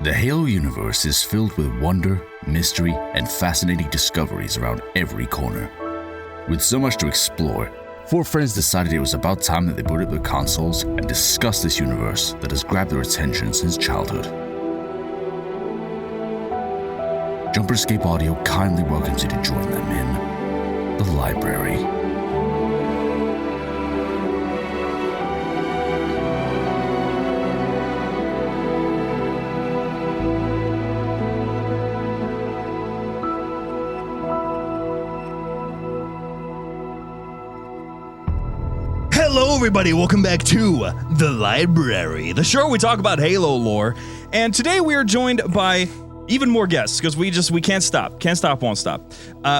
The Halo universe is filled with wonder, mystery, and fascinating discoveries around every corner. With so much to explore, four friends decided it was about time that they booted up their consoles and discussed this universe that has grabbed their attention since childhood. JumperScape Audio kindly welcomes you to join them in the library. Hello everybody, welcome back to The Library, the show where we talk about Halo lore. And today we are joined by even more guests, because we can't stop, won't stop.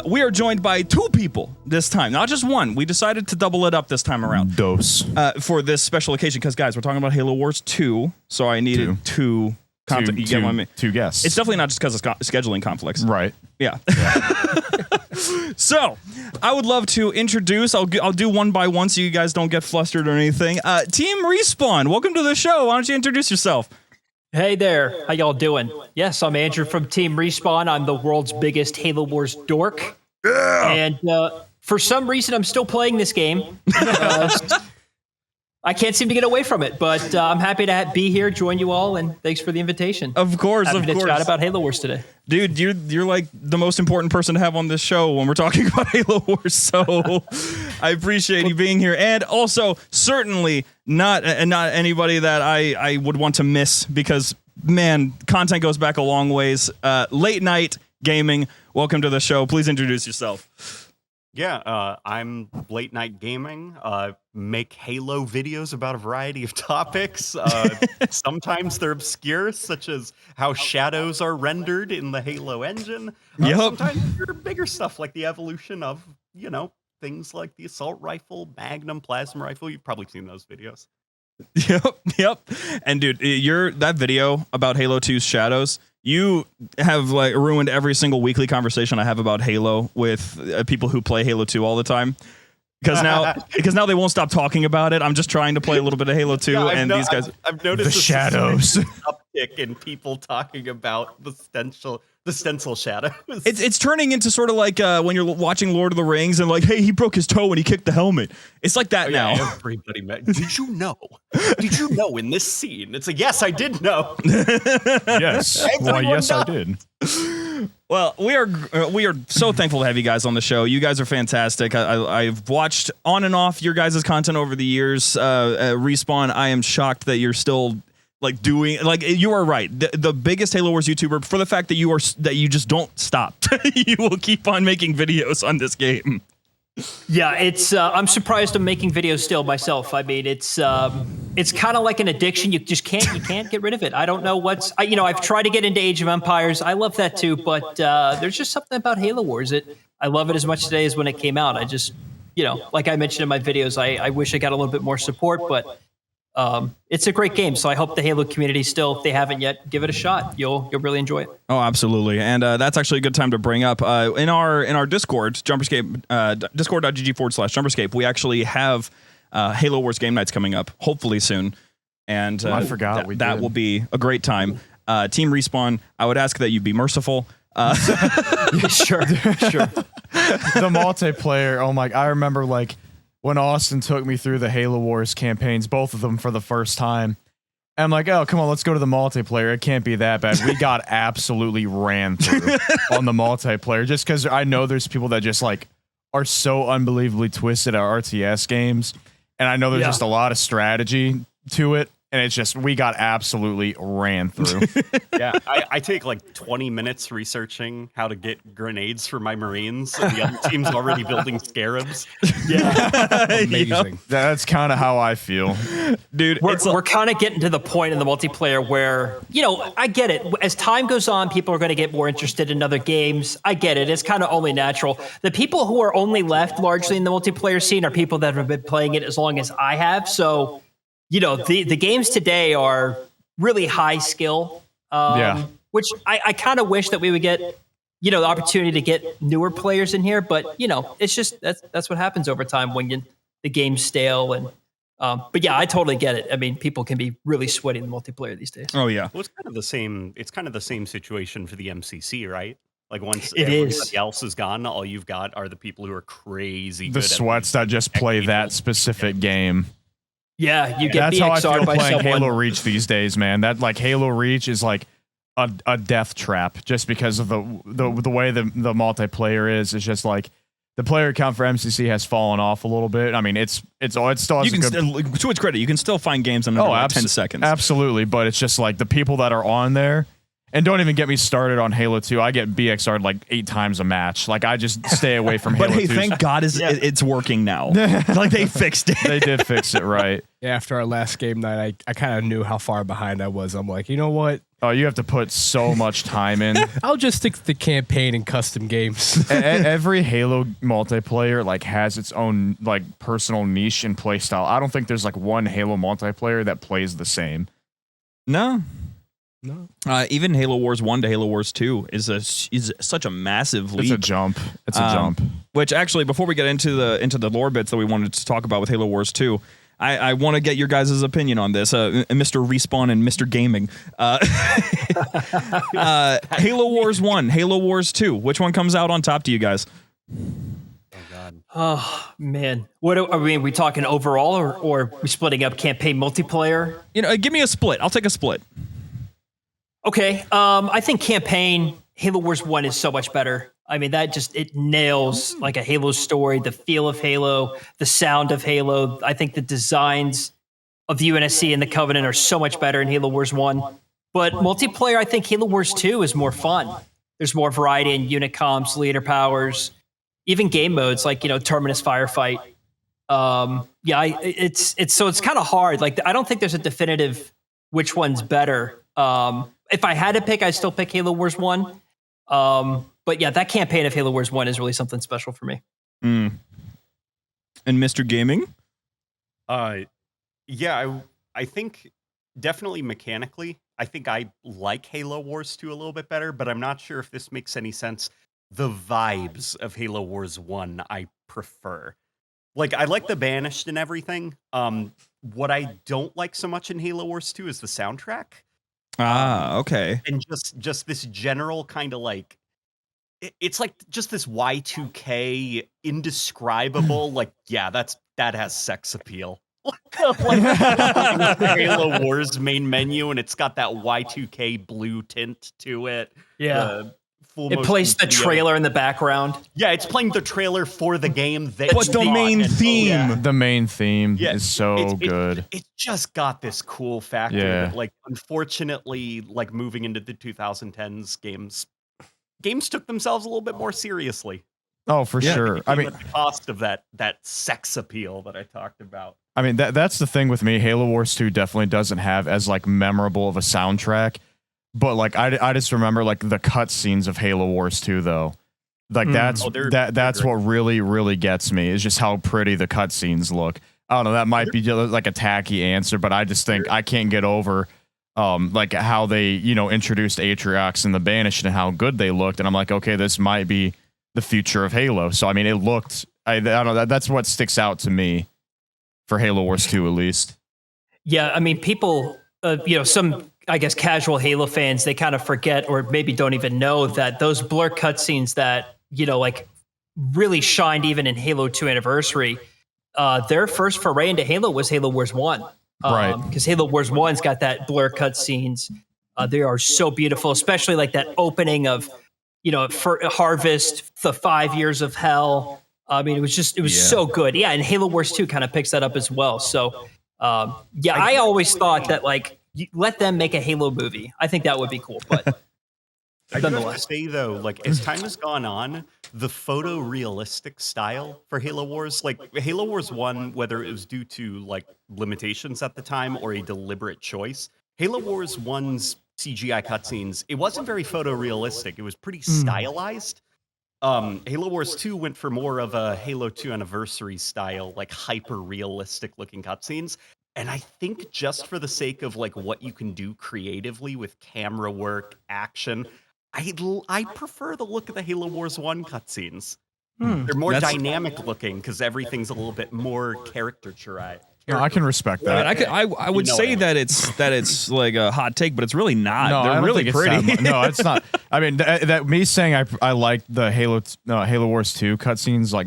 We are joined by two people this time, not just one. We decided to double it up this time around. Dose. For this special occasion, because guys, we're talking about Halo Wars 2, so I needed two content. You get what I mean? Two guests. It's definitely not just because of scheduling conflicts. Right. Yeah. So, I would love to introduce, I'll do one by one so you guys don't get flustered or anything. TeamRespawn, welcome to the show. Why don't you introduce yourself? Hey there, how y'all doing? Yes, I'm Andrew from TeamRespawn. I'm the world's biggest Halo Wars dork. Yeah. And for some reason, I'm still playing this game. I can't seem to get away from it, but I'm happy to be here, join you all, and thanks for the invitation. Of course, happy to chat about Halo Wars today. Dude, you're like the most important person to have on this show when we're talking about Halo Wars, so I appreciate you being here. And also, certainly not anybody that I would want to miss, because, man, content goes back a long ways. LateNightGaming, welcome to the show. Please introduce yourself. Yeah, I'm LateNightGaming. Make Halo videos about a variety of topics. Sometimes they're obscure, such as how shadows are rendered in the Halo engine. Sometimes they're bigger stuff, like the evolution of, things like the assault rifle, Magnum, plasma rifle. You've probably seen those videos. Yep. And dude, that video about Halo 2's shadows, you have like ruined every single weekly conversation I have about Halo with people who play Halo 2 all the time. Because now they won't stop talking about it. I'm just trying to play a little bit of Halo 2, and these guys. I've noticed the shadows uptick in people talking about the stencil shadows. It's turning into sort of like when you're watching Lord of the Rings and like, hey, he broke his toe when he kicked the helmet. It's like that now. Everybody, did you know? Did you know in this scene? It's like, yes, I did know. Yes. Why, yes, I did. Well, we are so thankful to have you guys on the show. You guys are fantastic. I've watched on and off your guys' content over the years. Respawn, I am shocked that you're still like doing, like, you are right. The biggest Halo Wars YouTuber, for the fact that you just don't stop. You will keep on making videos on this game. Yeah, it's. I'm surprised I'm making videos still myself. I mean, it's kind of like an addiction. You just can't get rid of it. I don't know I've tried to get into Age of Empires. I love that too, but there's just something about Halo Wars. I love it as much today as when it came out. I just, like I mentioned in my videos, I wish I got a little bit more support, but it's a great game. So I hope the Halo community still, if they haven't yet, give it a shot. You'll really enjoy it. Oh, absolutely. And that's actually a good time to bring up in our Discord, JumperScape, discord.gg/JumperScape, we actually have Halo Wars game nights coming up, hopefully soon. And I forgot that will be a great time. TeamRespawn, I would ask that you be merciful. Sure. The multiplayer, oh my, I remember like when Austin took me through the Halo Wars campaigns, both of them for the first time. And I'm like, oh, come on, let's go to the multiplayer. It can't be that bad. We got absolutely ran through on the multiplayer, just because I know there's people that just like are so unbelievably twisted at RTS games. And I know there's just a lot of strategy to it. And it's just, we got absolutely ran through. Yeah, I take like 20 minutes researching how to get grenades for my Marines, and the other team's already building scarabs. Yeah, amazing. Yep. That's kind of how I feel. Dude, we're kind of getting to the point in the multiplayer where, I get it. As time goes on, people are going to get more interested in other games. I get it. It's kind of only natural. The people who are only left largely in the multiplayer scene are people that have been playing it as long as I have. So, the games today are really high skill, which I kind of wish that we would get, the opportunity to get newer players in here. But, it's just that's what happens over time when the game's stale and But yeah, I totally get it. I mean, people can be really sweaty in the multiplayer these days. Oh yeah. Well, it's kind of the same. It's kind of the same situation for the MCC, right? Like once It everybody is. else is gone, all you've got are the people who are crazy. The good sweats at that just play that specific game. Yeah, you get That's how I BXR'd feel by playing someone. Halo Reach these days, man. That like Halo Reach is like a death trap just because of the way the multiplayer is. It's just like the player count for MCC has fallen off a little bit. I mean, it still has You a can good. to its credit, you can still find games in under 10 seconds. Absolutely, but it's just like the people that are on there. And don't even get me started on Halo 2. I get BXR'd like 8 times a match. Like I just stay away from Halo 2. But hey, thank God it's working now. Like they fixed it. They did fix it right. Yeah, after our last game night, I kind of knew how far behind I was. I'm like, you know what? Oh, you have to put so much time in. I'll just stick to the campaign and custom games. Every Halo multiplayer like has its own like personal niche and play style. I don't think there's like one Halo multiplayer that plays the same. No. No. Even Halo Wars 1 to Halo Wars 2 is such a massive leap. It's a jump. It's a jump. Which actually, before we get into the lore bits that we wanted to talk about with Halo Wars 2, I want to get your guys' opinion on this, Mr. Respawn and Mr. Gaming. Halo Wars 1, Halo Wars 2, which one comes out on top to you guys? Oh God. Oh man, what are we talking overall, or are we splitting up campaign multiplayer? You know, give me a split. I'll take a split. Okay, I think campaign Halo Wars 1 is so much better. I mean, it nails like a Halo story, the feel of Halo, the sound of Halo. I think the designs of the UNSC and the Covenant are so much better in Halo Wars 1. But multiplayer, I think Halo Wars 2 is more fun. There's more variety in unit comps, leader powers, even game modes like, Terminus Firefight. It's kind of hard. Like, I don't think there's a definitive which one's better. If I had to pick, I'd still pick Halo Wars 1. But yeah, that campaign of Halo Wars 1 is really something special for me. And Mr. Gaming? Yeah, I think definitely mechanically, I think I like Halo Wars 2 a little bit better, but I'm not sure if this makes any sense. The vibes of Halo Wars 1 I prefer. Like, I like the Banished and everything. What I don't like so much in Halo Wars 2 is the soundtrack. Okay. And just this general kind of like, it's like just this Y2K indescribable, like, yeah, that has sex appeal. Like Halo Wars main menu, and it's got that Y2K blue tint to it. Yeah. It plays the trailer in the background. Yeah, it's playing the trailer for the game. What's the main theme? Yeah. The main theme Yeah, is so good. It just got this cool factor. Yeah. That, like, unfortunately, like moving into the 2010s, games took themselves a little bit more seriously. Oh, for sure. I mean, at the cost of that sex appeal that I talked about. I mean, that's the thing with me. Halo Wars 2 definitely doesn't have as like memorable of a soundtrack, but like I just remember like the cutscenes of Halo Wars 2 though. Like that's what really, really gets me is just how pretty the cutscenes look. I don't know, that might be just like a tacky answer, but I just think I can't get over like how they, introduced Atriox and the Banished and how good they looked. And I'm like, okay, this might be the future of Halo. So I mean, it looked, I don't know, that's what sticks out to me for Halo Wars 2 at least. Yeah, I mean, people, some, I guess, casual Halo fans, they kind of forget or maybe don't even know that those blur cutscenes that, like really shined even in Halo 2 Anniversary, their first foray into Halo was Halo Wars 1. Right. Because Halo Wars 1's got that blur cutscenes. They are so beautiful, especially like that opening of, for Harvest, the 5 years of hell. I mean, it was so good. Yeah, and Halo Wars 2 kind of picks that up as well. So, I always thought that, like, let them make a Halo movie. I think that would be cool. But I do have to say, though, like, as time has gone on, the photorealistic style for Halo Wars, like, Halo Wars 1, whether it was due to, like, limitations at the time or a deliberate choice, Halo Wars 1's CGI cutscenes, it wasn't very photorealistic. It was pretty stylized. Halo Wars 2 went for more of a Halo 2 Anniversary style, like hyper-realistic looking cutscenes. And I think just for the sake of like what you can do creatively with camera work, action, I prefer the look of the Halo Wars 1 cutscenes. They're more dynamic looking because everything's a little bit more caricaturized. No, I can respect I that. mean, I would say that it's like a hot take, but it's really not. No, I They're don't really think it's pretty. that no, it's not. I mean, that me saying I like the Halo Wars 2 cutscenes like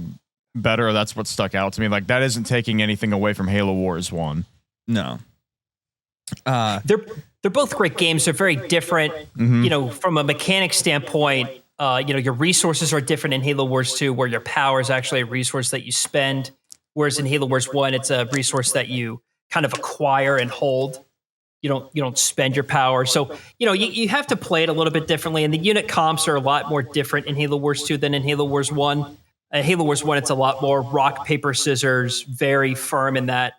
better. That's what stuck out to me. Like that isn't taking anything away from Halo Wars 1. No. They're both great games. They're very different. You know, from a mechanic standpoint, you know, your resources are different in Halo Wars 2, where your power is actually a resource that you spend, whereas in Halo Wars 1, it's a resource that you kind of acquire and hold. You don't spend your power. So, you know, you have to play it a little bit differently, and the unit comps are a lot more different in Halo Wars 2 than in Halo Wars 1. Halo Wars 1, it's a lot more rock, paper, scissors, very firm in that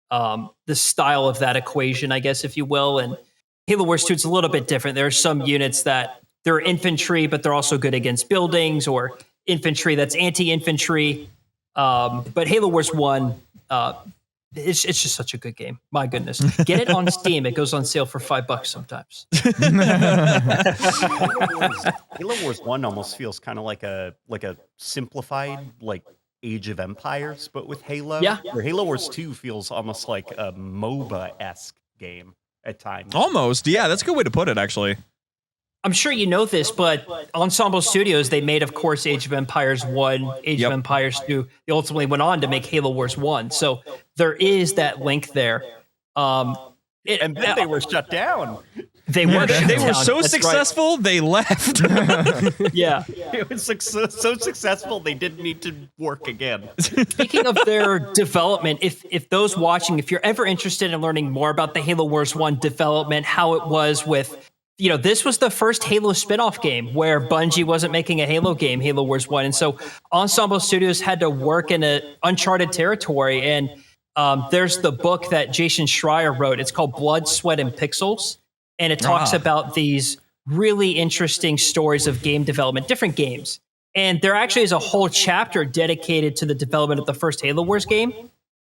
the style of that equation, I guess, if you will. And Halo Wars 2, it's a little bit different. There are some units that they're infantry, but they're also good against buildings, or infantry that's anti-infantry. But Halo Wars 1, it's just such a good game. My goodness. Get it on Steam. It goes on sale for $5 sometimes. Halo Wars 1 almost feels kind of like a simplified like Age of Empires, but with Halo. Yeah. Where Halo Wars 2 feels almost like a MOBA-esque game at times. Almost. Yeah, that's a good way to put it, actually. I'm sure you know this, but Ensemble Studios, they made, of course, Age of Empires 1, Age of Empires 2. They ultimately went on to make Halo Wars 1. So there is that link there. And then they were shut down. They were so That's successful, they left. Right. Yeah. It was so successful, they didn't need to work again. Speaking of their development, if those watching, if you're ever interested in learning more about the Halo Wars 1 development, how it was with, you know, this was the first Halo spinoff game where Bungie wasn't making a Halo game, Halo Wars 1. And so Ensemble Studios had to work in an uncharted territory. And there's the book that Jason Schreier wrote. It's called Blood, Sweat, and Pixels. And it talks about these really interesting stories of game development, different games. And there actually is a whole chapter dedicated to the development of the first Halo Wars game.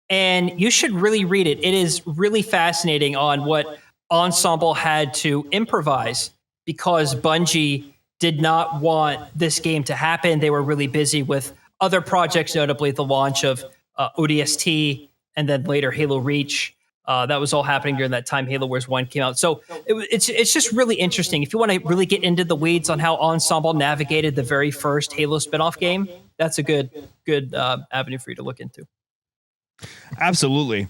And you should really read it. It is really fascinating on what Ensemble had to improvise because Bungie did not want this game to happen. They were really busy with other projects, notably the launch of ODST and then later Halo Reach. That was all happening during that time Halo Wars 1 came out. So it's just really interesting. If you want to really get into the weeds on how Ensemble navigated the very first Halo spinoff game, that's a good avenue for you to look into. Absolutely.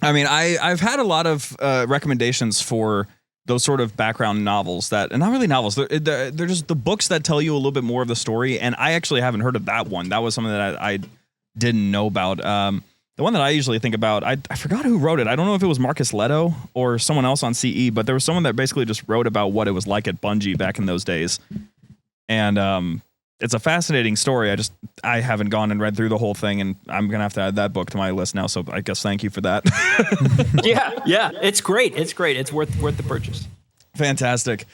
I mean, I've had a lot of recommendations for those sort of background novels that, and not really novels, they're just the books that tell you a little bit more of the story. And I actually haven't heard of that one. That was something that I didn't know about. The one that I usually think about, I forgot who wrote it. I don't know if it was Marcus Leto or someone else on CE, but there was someone that basically just wrote about what it was like at Bungie back in those days. And it's a fascinating story. I haven't gone and read through the whole thing, and I'm going to have to add that book to my list now. So I guess thank you for that. Yeah. It's great. It's great. It's worth the purchase. Fantastic.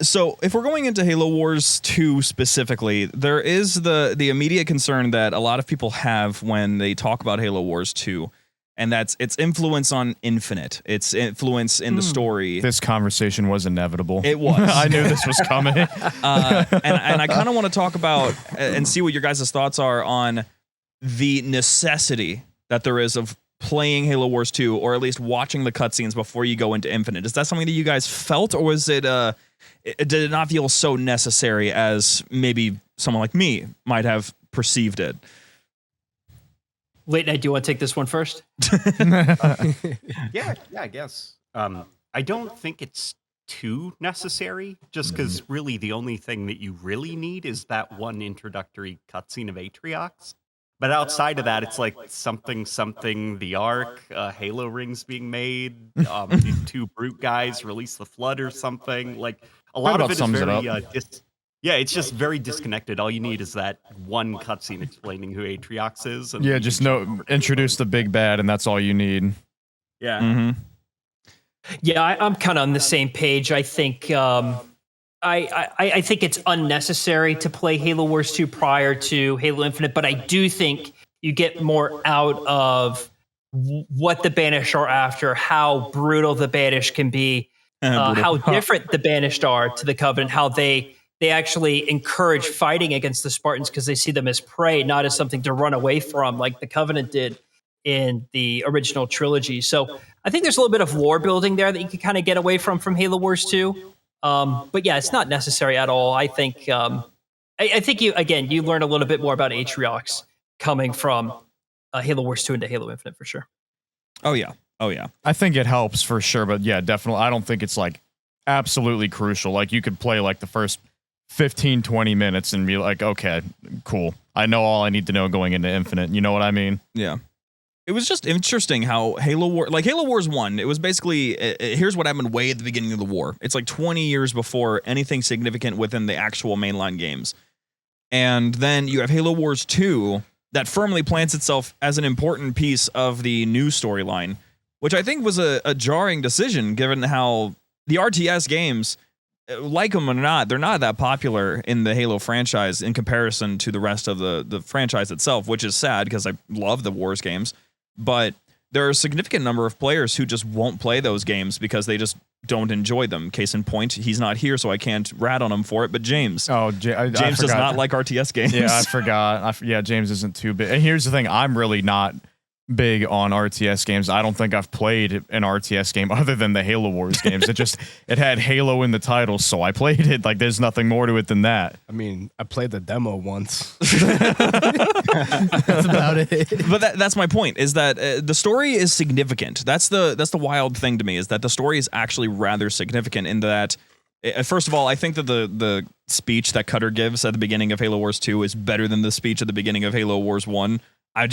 So if we're going into Halo Wars 2 specifically, there is the immediate concern that a lot of people have when they talk about Halo Wars 2, and that's its influence on Infinite, its influence in the story. This conversation was inevitable. It was. I knew this was coming. And I kind of want to talk about and see what your guys' thoughts are on the necessity that there is of playing Halo Wars 2, or at least watching the cutscenes before you go into Infinite. Is that something that you guys felt, or was it did it not feel so necessary as maybe someone like me might have perceived it? Late Night, do you want to take this one first? Yeah, I guess. I don't think it's too necessary, just because really the only thing that you really need is that one introductory cutscene of Atriox. But outside of that, it's like something, the Ark, Halo rings being made, these two brute guys release the Flood or something. Like a lot of it is very, it's just very disconnected. All you need is that one cutscene explaining who Atriox is. And just introduce the big bad, and that's all you need. Yeah. Mm-hmm. Yeah, I'm kind of on the same page. I think I think it's unnecessary to play Halo Wars 2 prior to Halo Infinite, but I do think you get more out of what the Banished are after, how brutal the Banished can be, how different the Banished are to the Covenant, how they actually encourage fighting against the Spartans because they see them as prey, not as something to run away from like the Covenant did. in the original trilogy. So I think there's a little bit of lore building there that you can kind of get away from Halo Wars 2. But yeah, it's not necessary at all. I think I think you learn a little bit more about Atriox coming from Halo Wars 2 into Halo Infinite for sure. Oh yeah. I think it helps for sure, but yeah, definitely. I don't think it's like absolutely crucial. Like you could play like the first 15, 20 minutes and be like, okay, cool. I know all I need to know going into Infinite. You know what I mean? Yeah. It was just interesting how Halo Wars 1, it was basically, here's what happened way at the beginning of the war. It's like 20 years before anything significant within the actual mainline games. And then you have Halo Wars 2 that firmly plants itself as an important piece of the new storyline, which I think was a jarring decision given how the RTS games, like them or not, they're not that popular in the Halo franchise in comparison to the rest of the franchise itself, which is sad because I love the Wars games. But there are a significant number of players who just won't play those games because they just don't enjoy them. Case in point, he's not here, so I can't rat on him for it. But James, James does not like RTS games. Yeah, I forgot. James isn't too big. And here's the thing: I'm really not big on RTS games. I don't think I've played an RTS game other than the Halo Wars games. It had Halo in the title, so I played it. Like there's nothing more to it than that. I mean, I played the demo once. That's about it. But that's my point, is that the story is significant. That's the wild thing to me, is that the story is actually rather significant in that, first of all, I think that the speech that Cutter gives at the beginning of Halo Wars 2 is better than the speech at the beginning of Halo Wars 1. I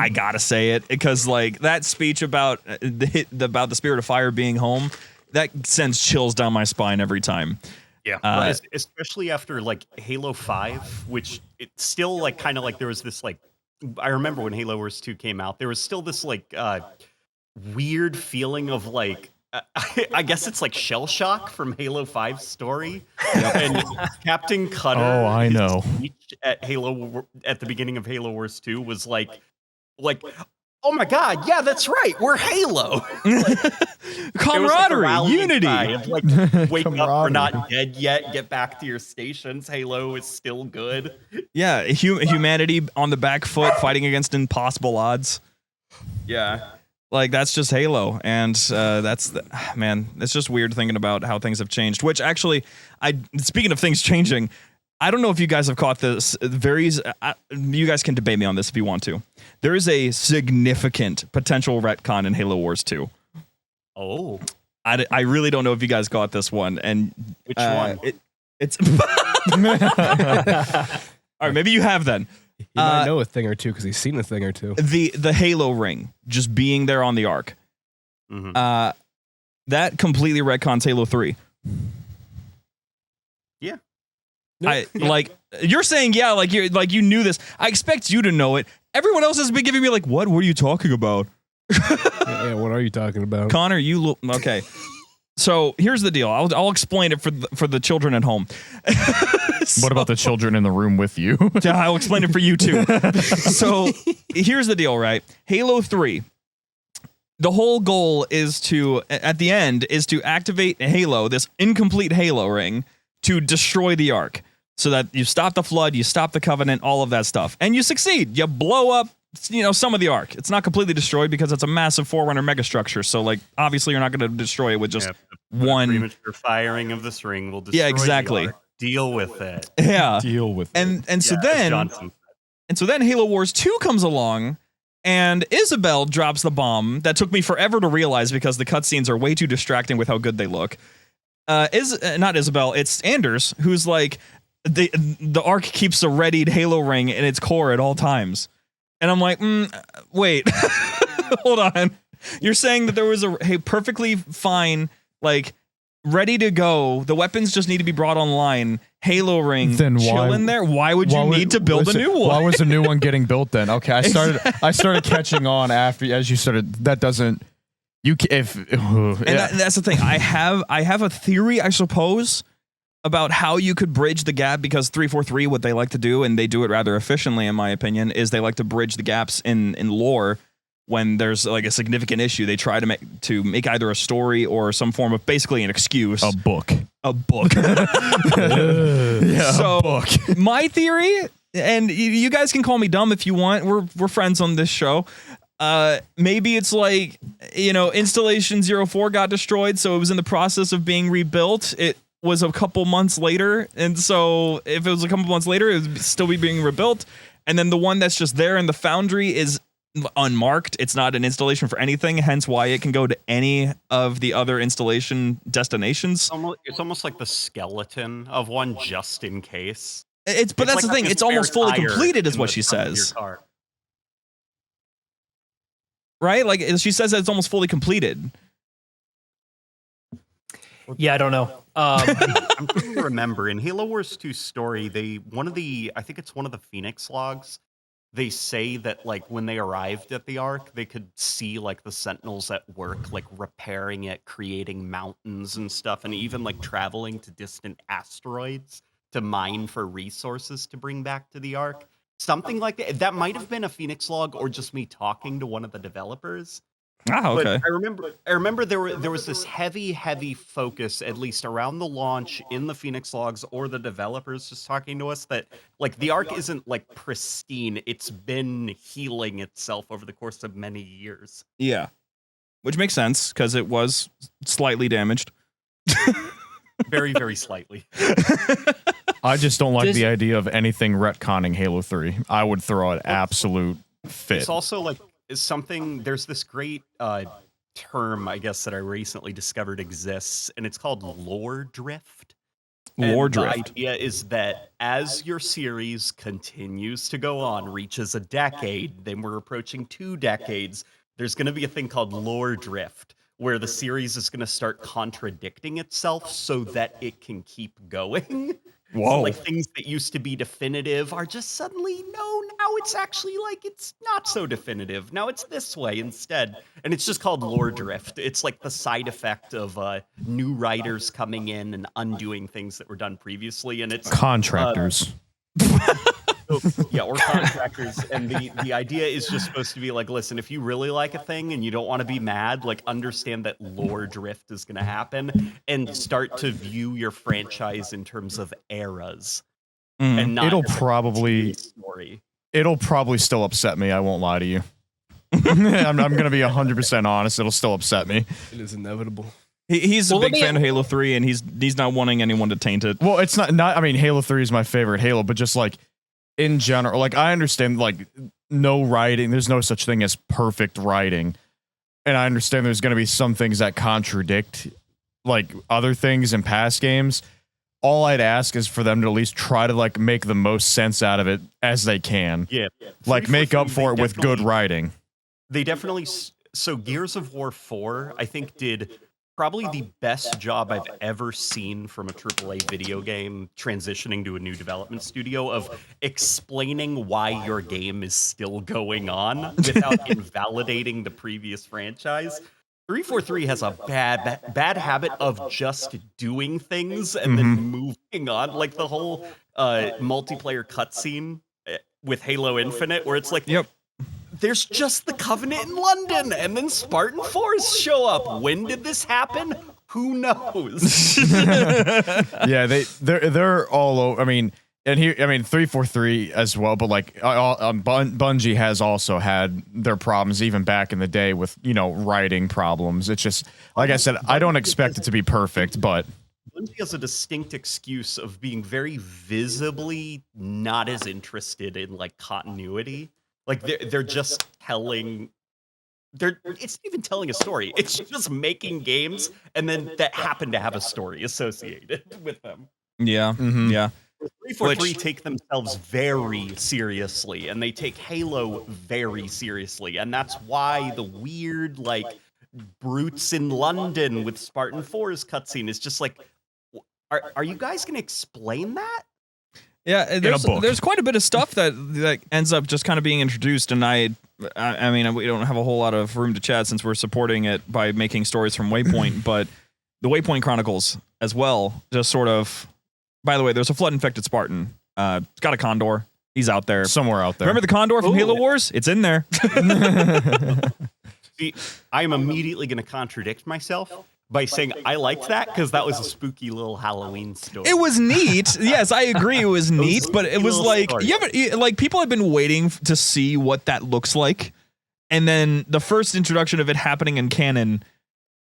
gotta say it, because like that speech about the Spirit of Fire being home, that sends chills down my spine every time. Yeah, especially after like Halo 5, which it's still like kind of like there was this like, I remember when Halo Wars 2 came out, there was still this like weird feeling of like, I guess it's like shell shock from Halo 5's story. And Captain Cutter, I know. speech at the beginning of Halo Wars 2 was like, oh my God, yeah, that's right, we're Halo. Camaraderie, like unity. Like, wake up, we're not dead yet. Get back to your stations. Halo is still good. Yeah, humanity on the back foot, fighting against impossible odds. Yeah. Like, that's just Halo, and it's just weird thinking about how things have changed, which actually, speaking of things changing, I don't know if you guys have caught this, you guys can debate me on this if you want to. There is a significant potential retcon in Halo Wars 2. Oh. I really don't know if you guys got this one, and... Which one? It's... All right, maybe you have then. He might know a thing or two because he's seen a thing or two. The Halo ring just being there on the Ark. Mm-hmm. That completely retcons Halo 3. Yeah. Like you're saying, yeah, like you knew this. I expect you to know it. Everyone else has been giving me like, what are you talking about? Yeah, what are you talking about? Connor, you look okay. So here's the deal. I'll explain it for the children at home. What about the children in the room with you? Yeah, I'll explain it for you too. So here's the deal, right? Halo 3. The whole goal is at the end, to activate Halo, this incomplete Halo ring, to destroy the Ark. So that you stop the Flood, you stop the Covenant, all of that stuff. And you succeed. You blow up, some of the Ark. It's not completely destroyed because it's a massive Forerunner megastructure. So, like, obviously you're not going to destroy it with just one... premature firing of this ring will destroy exactly. the Ark. Deal with it. Yeah. Deal with it. And so then Halo Wars 2 comes along, and Isabel drops the bomb that took me forever to realize because the cutscenes are way too distracting with how good they look. Not Isabel, it's Anders, who's like, the Ark keeps a readied Halo ring in its core at all times. And I'm like, wait, hold on. You're saying that there was a perfectly fine, like, ready to go, the weapons just need to be brought online, Halo ring chilling there? Why would you need to build a new one? Why was a new one getting built then? Okay, I started catching on as you started. That doesn't... that's the thing. I have a theory, I suppose, about how you could bridge the gap, because 343, what they like to do, and they do it rather efficiently in my opinion, is they like to bridge the gaps in lore when there's like a significant issue. They try to make either a story or some form of basically an excuse. A book. Yeah, so a book. My theory, and you guys can call me dumb if you want, we're friends on this show. Maybe it's like, installation 04 got destroyed, so it was in the process of being rebuilt. It was a couple months later, and so if it was a couple months later, it would still be being rebuilt. And then the one that's just there in the foundry is unmarked. It's not an installation for anything, hence why it can go to any of the other installation destinations. It's almost like the skeleton of one, just in case. But that's like the thing. having a It's almost spare fully tire completed, is in what the she trunk of your says. car. Right? Like, she says that it's almost fully completed. Yeah, I don't know. I'm trying to remember in Halo Wars 2 story, I think it's one of the Phoenix logs. They say that like when they arrived at the Ark, they could see like the Sentinels at work, like repairing it, creating mountains and stuff, and even like traveling to distant asteroids to mine for resources to bring back to the Ark. Something like that. That might have been a Phoenix log or just me talking to one of the developers. Oh, okay. But I remember there was this heavy focus, at least around the launch in the Phoenix logs or the developers just talking to us, that like the Ark isn't like pristine. It's been healing itself over the course of many years. Yeah. Which makes sense, because it was slightly damaged. Very, very slightly. I just don't like the idea of anything retconning Halo 3. I would throw an absolute fit. It's also like there's this great term, I guess, that I recently discovered exists, and it's called lore drift. Lore The drift. idea is that as your series continues to go on, reaches a decade, then we're approaching 2 decades, there's going to be a thing called lore drift, where the series is going to start contradicting itself so that it can keep going. Whoa. So, like, things that used to be definitive are just suddenly, no, now it's actually like it's not so definitive. Now it's this way instead. And it's just called lore drift. It's like the side effect of new writers coming in and undoing things that were done previously. And it's Contractors. yeah, or contractors. And the idea is just supposed to be like, listen, if you really like a thing and you don't want to be mad, like understand that lore drift is going to happen and start to view your franchise in terms of eras. And not It'll as a probably story. It'll probably still upset me. I won't lie to you. I'm going to be 100% honest. It'll still upset me. It is inevitable. He's a big fan of Halo 3, and he's not wanting anyone to taint it. Well, it's not. I mean, Halo 3 is my favorite Halo, but just like in general, like I understand, like no writing. There's no such thing as perfect writing, and I understand there's going to be some things that contradict like other things in past games. All I'd ask is for them to at least try to like make the most sense out of it as they can. Yeah. Like make up for it with good writing. They definitely. So Gears of War 4, I think, did probably the best job I've ever seen from a AAA video game transitioning to a new development studio of explaining why your game is still going on without invalidating the previous franchise. 343 has a bad habit of just doing things and then moving on. Like the whole multiplayer cutscene with Halo Infinite, where it's like, there's just the Covenant in London, and then Spartan Force show up. When did this happen? Who knows? Yeah, they're all over. I mean, and here, I mean, 343 as well, but like Bungie has also had their problems even back in the day with, writing problems. It's just, like I said, I don't expect it to be perfect, but Bungie has a distinct excuse of being very visibly not as interested in like continuity. Like they're just telling. It's not even telling a story. It's just making games, and then that happen to have a story associated with them. Yeah, yeah. 343 take themselves very seriously, and they take Halo very seriously, and that's why the weird like brutes in London with Spartan 4's cutscene is just like, are you guys going to explain that? Yeah, there's quite a bit of stuff that ends up just kind of being introduced, and I mean, we don't have a whole lot of room to chat since we're supporting it by making stories from Waypoint, but the Waypoint Chronicles as well, just sort of. By the way, there's a flood-infected Spartan. It's got a Condor. He's out there. Somewhere out there. Remember the Condor from Halo Wars? It's in there. See, I'm immediately going to contradict myself by saying I liked that because that was a spooky little Halloween story. It was neat. Yes, I agree. It was neat, but it was like story. like people have been waiting to see what that looks like. And then the first introduction of it happening in canon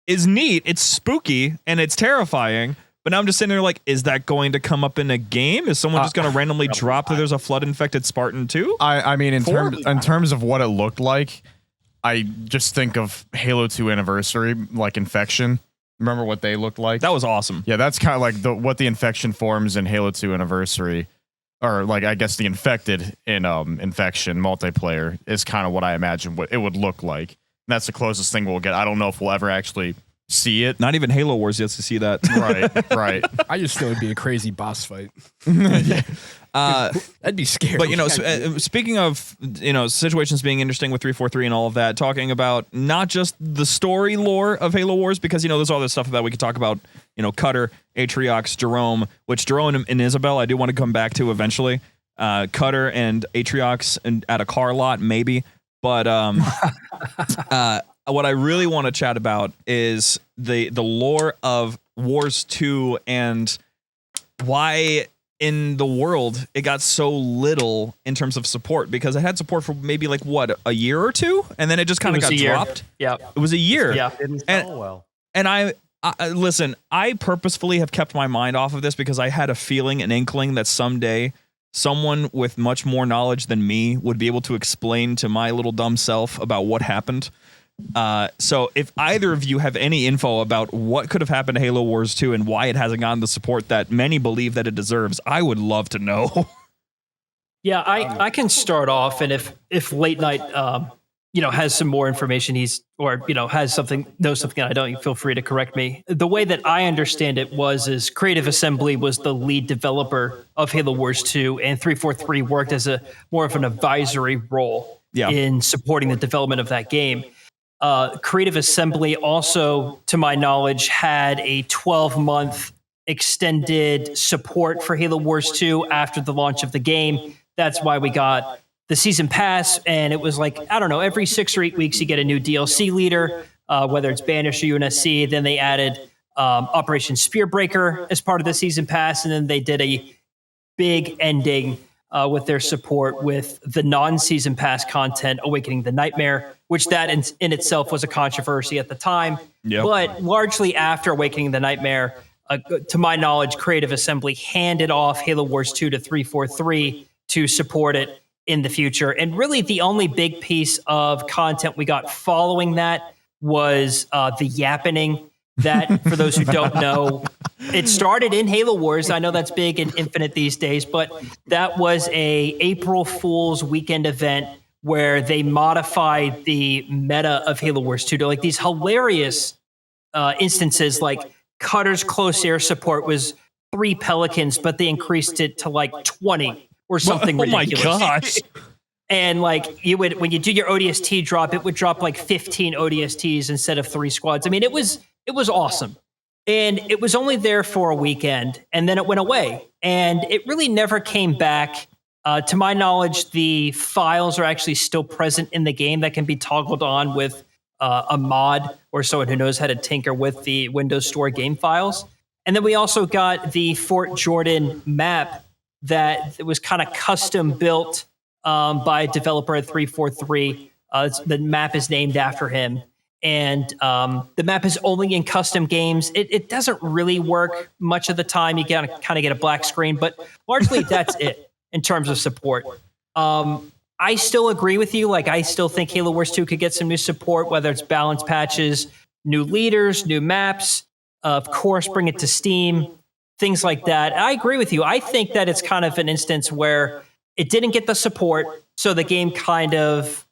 is neat. It's spooky and it's terrifying. But now I'm just sitting there like, is that going to come up in a game? Is someone just going to randomly drop that there's a flood-infected Spartan too? I mean, in terms of what it looked like, I just think of Halo 2 Anniversary, like Infection. Remember what they looked like? That was awesome. Yeah, that's kind of like what the Infection forms in Halo 2 Anniversary, or like I guess the Infected in Infection multiplayer is kind of what I imagine what it would look like. And that's the closest thing we'll get. I don't know if we'll ever actually see it. Not even Halo Wars gets to see that. Right. I just think it'd be a crazy boss fight. That'd be scary. But, you know, speaking of, you know, situations being interesting with 343 and all of that, talking about not just the story lore of Halo Wars, because, you know, there's all this stuff that we could talk about, you know, Cutter, Atriox, Jerome, which Jerome and Isabel I do want to come back to eventually. Cutter and Atriox and at a car lot, maybe. But what I really want to chat about is the lore of Wars 2 and why in the world it got so little in terms of support, because it had support for maybe like what, a year or two, and then it just kind of got dropped. Yeah, it was a year. Yeah, Didn't sell well. And I listen, I purposefully have kept my mind off of this because I had a feeling, an inkling that someday someone with much more knowledge than me would be able to explain to my little dumb self about what happened. So if either of you have any info about what could have happened to Halo Wars 2 and why it hasn't gotten the support that many believe that it deserves, I would love to know. Yeah, I can start off, and if Late Night you know, has some more information, knows something I don't, you feel free to correct me. The way that I understand it is Creative Assembly was the lead developer of Halo Wars 2, and 343 worked as a more of an advisory role in supporting the development of that game. Creative Assembly also, to my knowledge, had a 12-month extended support for Halo Wars 2 after the launch of the game. That's why we got the season pass, and it was like, I don't know, every 6 or 8 weeks you get a new DLC leader, whether it's Banish or UNSC. Then they added Operation Spearbreaker as part of the season pass, and then they did a big ending with their support with the non-season pass content, Awakening the Nightmare, which that in itself was a controversy at the time. Yep. But largely after Awakening the Nightmare, to my knowledge, Creative Assembly handed off Halo Wars 2 to 343 to support it in the future. And really the only big piece of content we got following that was the yappening. That, for those who don't know, it started in Halo Wars. I know that's big and Infinite these days, but that was a April Fool's weekend event where they modified the meta of Halo Wars 2 to like these hilarious instances, like Cutter's close air support was 3 Pelicans, but they increased it to like 20 or something ridiculous. Oh my gosh. And like you would, when you do your ODST drop, it would drop like 15 ODSTs instead of 3 squads. I mean, it was awesome. And it was only there for a weekend, and then it went away. And it really never came back. To my knowledge, the files are actually still present in the game that can be toggled on with a mod or someone who knows how to tinker with the Windows Store game files. And then we also got the Fort Jordan map that was kind of custom built by a developer at 343. The map is named after him. And the map is only in custom games. It doesn't really work much of the time. You kind of get a black screen, but largely that's it in terms of support. I still agree with you. Like, I still think Halo Wars 2 could get some new support, whether it's balance patches, new leaders, new maps, of course, bring it to Steam, things like that. I agree with you. I think that it's kind of an instance where it didn't get the support, so the game kind of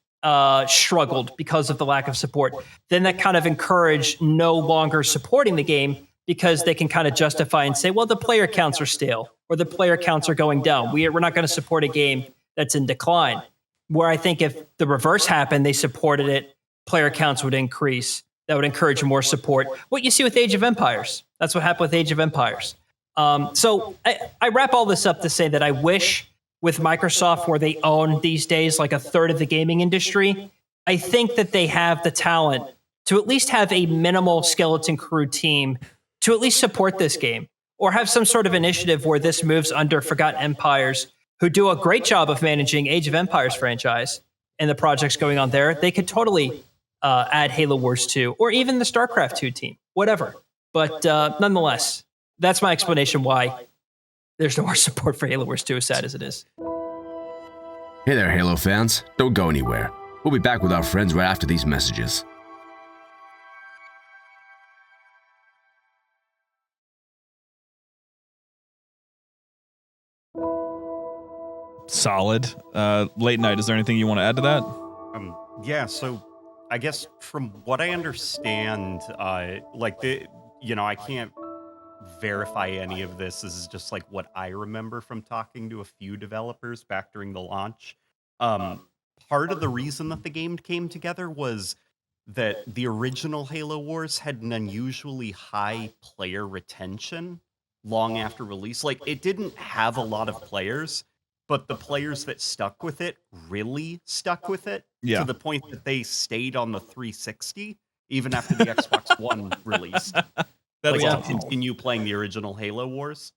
struggled because of the lack of support. Then that kind of encouraged no longer supporting the game because they can kind of justify and say, well, the player counts are stale or the player counts are going down. We're not going to support a game that's in decline. Where I think if the reverse happened, they supported it, player counts would increase. That would encourage more support. What you see with Age of Empires. That's what happened with Age of Empires. So I wrap all this up to say that I wish with Microsoft, where they own these days like a third of the gaming industry, I think that they have the talent to at least have a minimal skeleton crew team to at least support this game, or have some sort of initiative where this moves under Forgotten Empires, who do a great job of managing Age of Empires franchise. and the projects going on there, they could totally add Halo Wars 2 or even the StarCraft 2 team, whatever. But nonetheless, that's my explanation why there's no more support for Halo Wars 2, as sad as it is. Hey there, Halo fans. Don't go anywhere. We'll be back with our friends right after these messages. Solid. Late night, is there anything you want to add to that? Yeah, so I guess from what I understand, I can't verify any of this. This is just like what I remember from talking to a few developers back during the launch. Part of the reason that the game came together was that the original Halo Wars had an unusually high player retention long after release. Like, it didn't have a lot of players, but the players that stuck with it really stuck with it to the point that they stayed on the 360 even after the Xbox One released. That's to awesome. continue playing the original Halo Wars.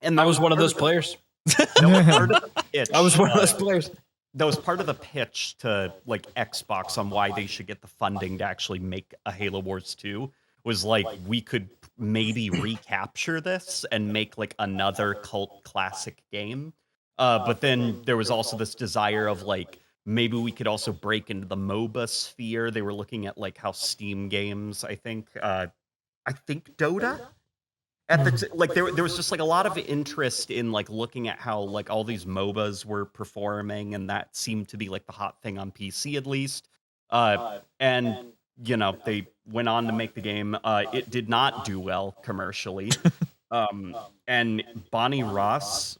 And I was one of those players. That was part of the pitch. I was one of those players. That was part of the pitch to like Xbox on why they should get the funding to actually make a Halo Wars 2. Was like, we could maybe recapture this and make like another cult classic game. But then there was also this desire of like, maybe we could also break into the MOBA sphere. They were looking at like how Steam games, I think Dota at the there was just like a lot of interest in like looking at how like all these MOBAs were performing, and that seemed to be like the hot thing on PC at least. And you know, they went on to make the game. It did not do well commercially. And Bonnie Ross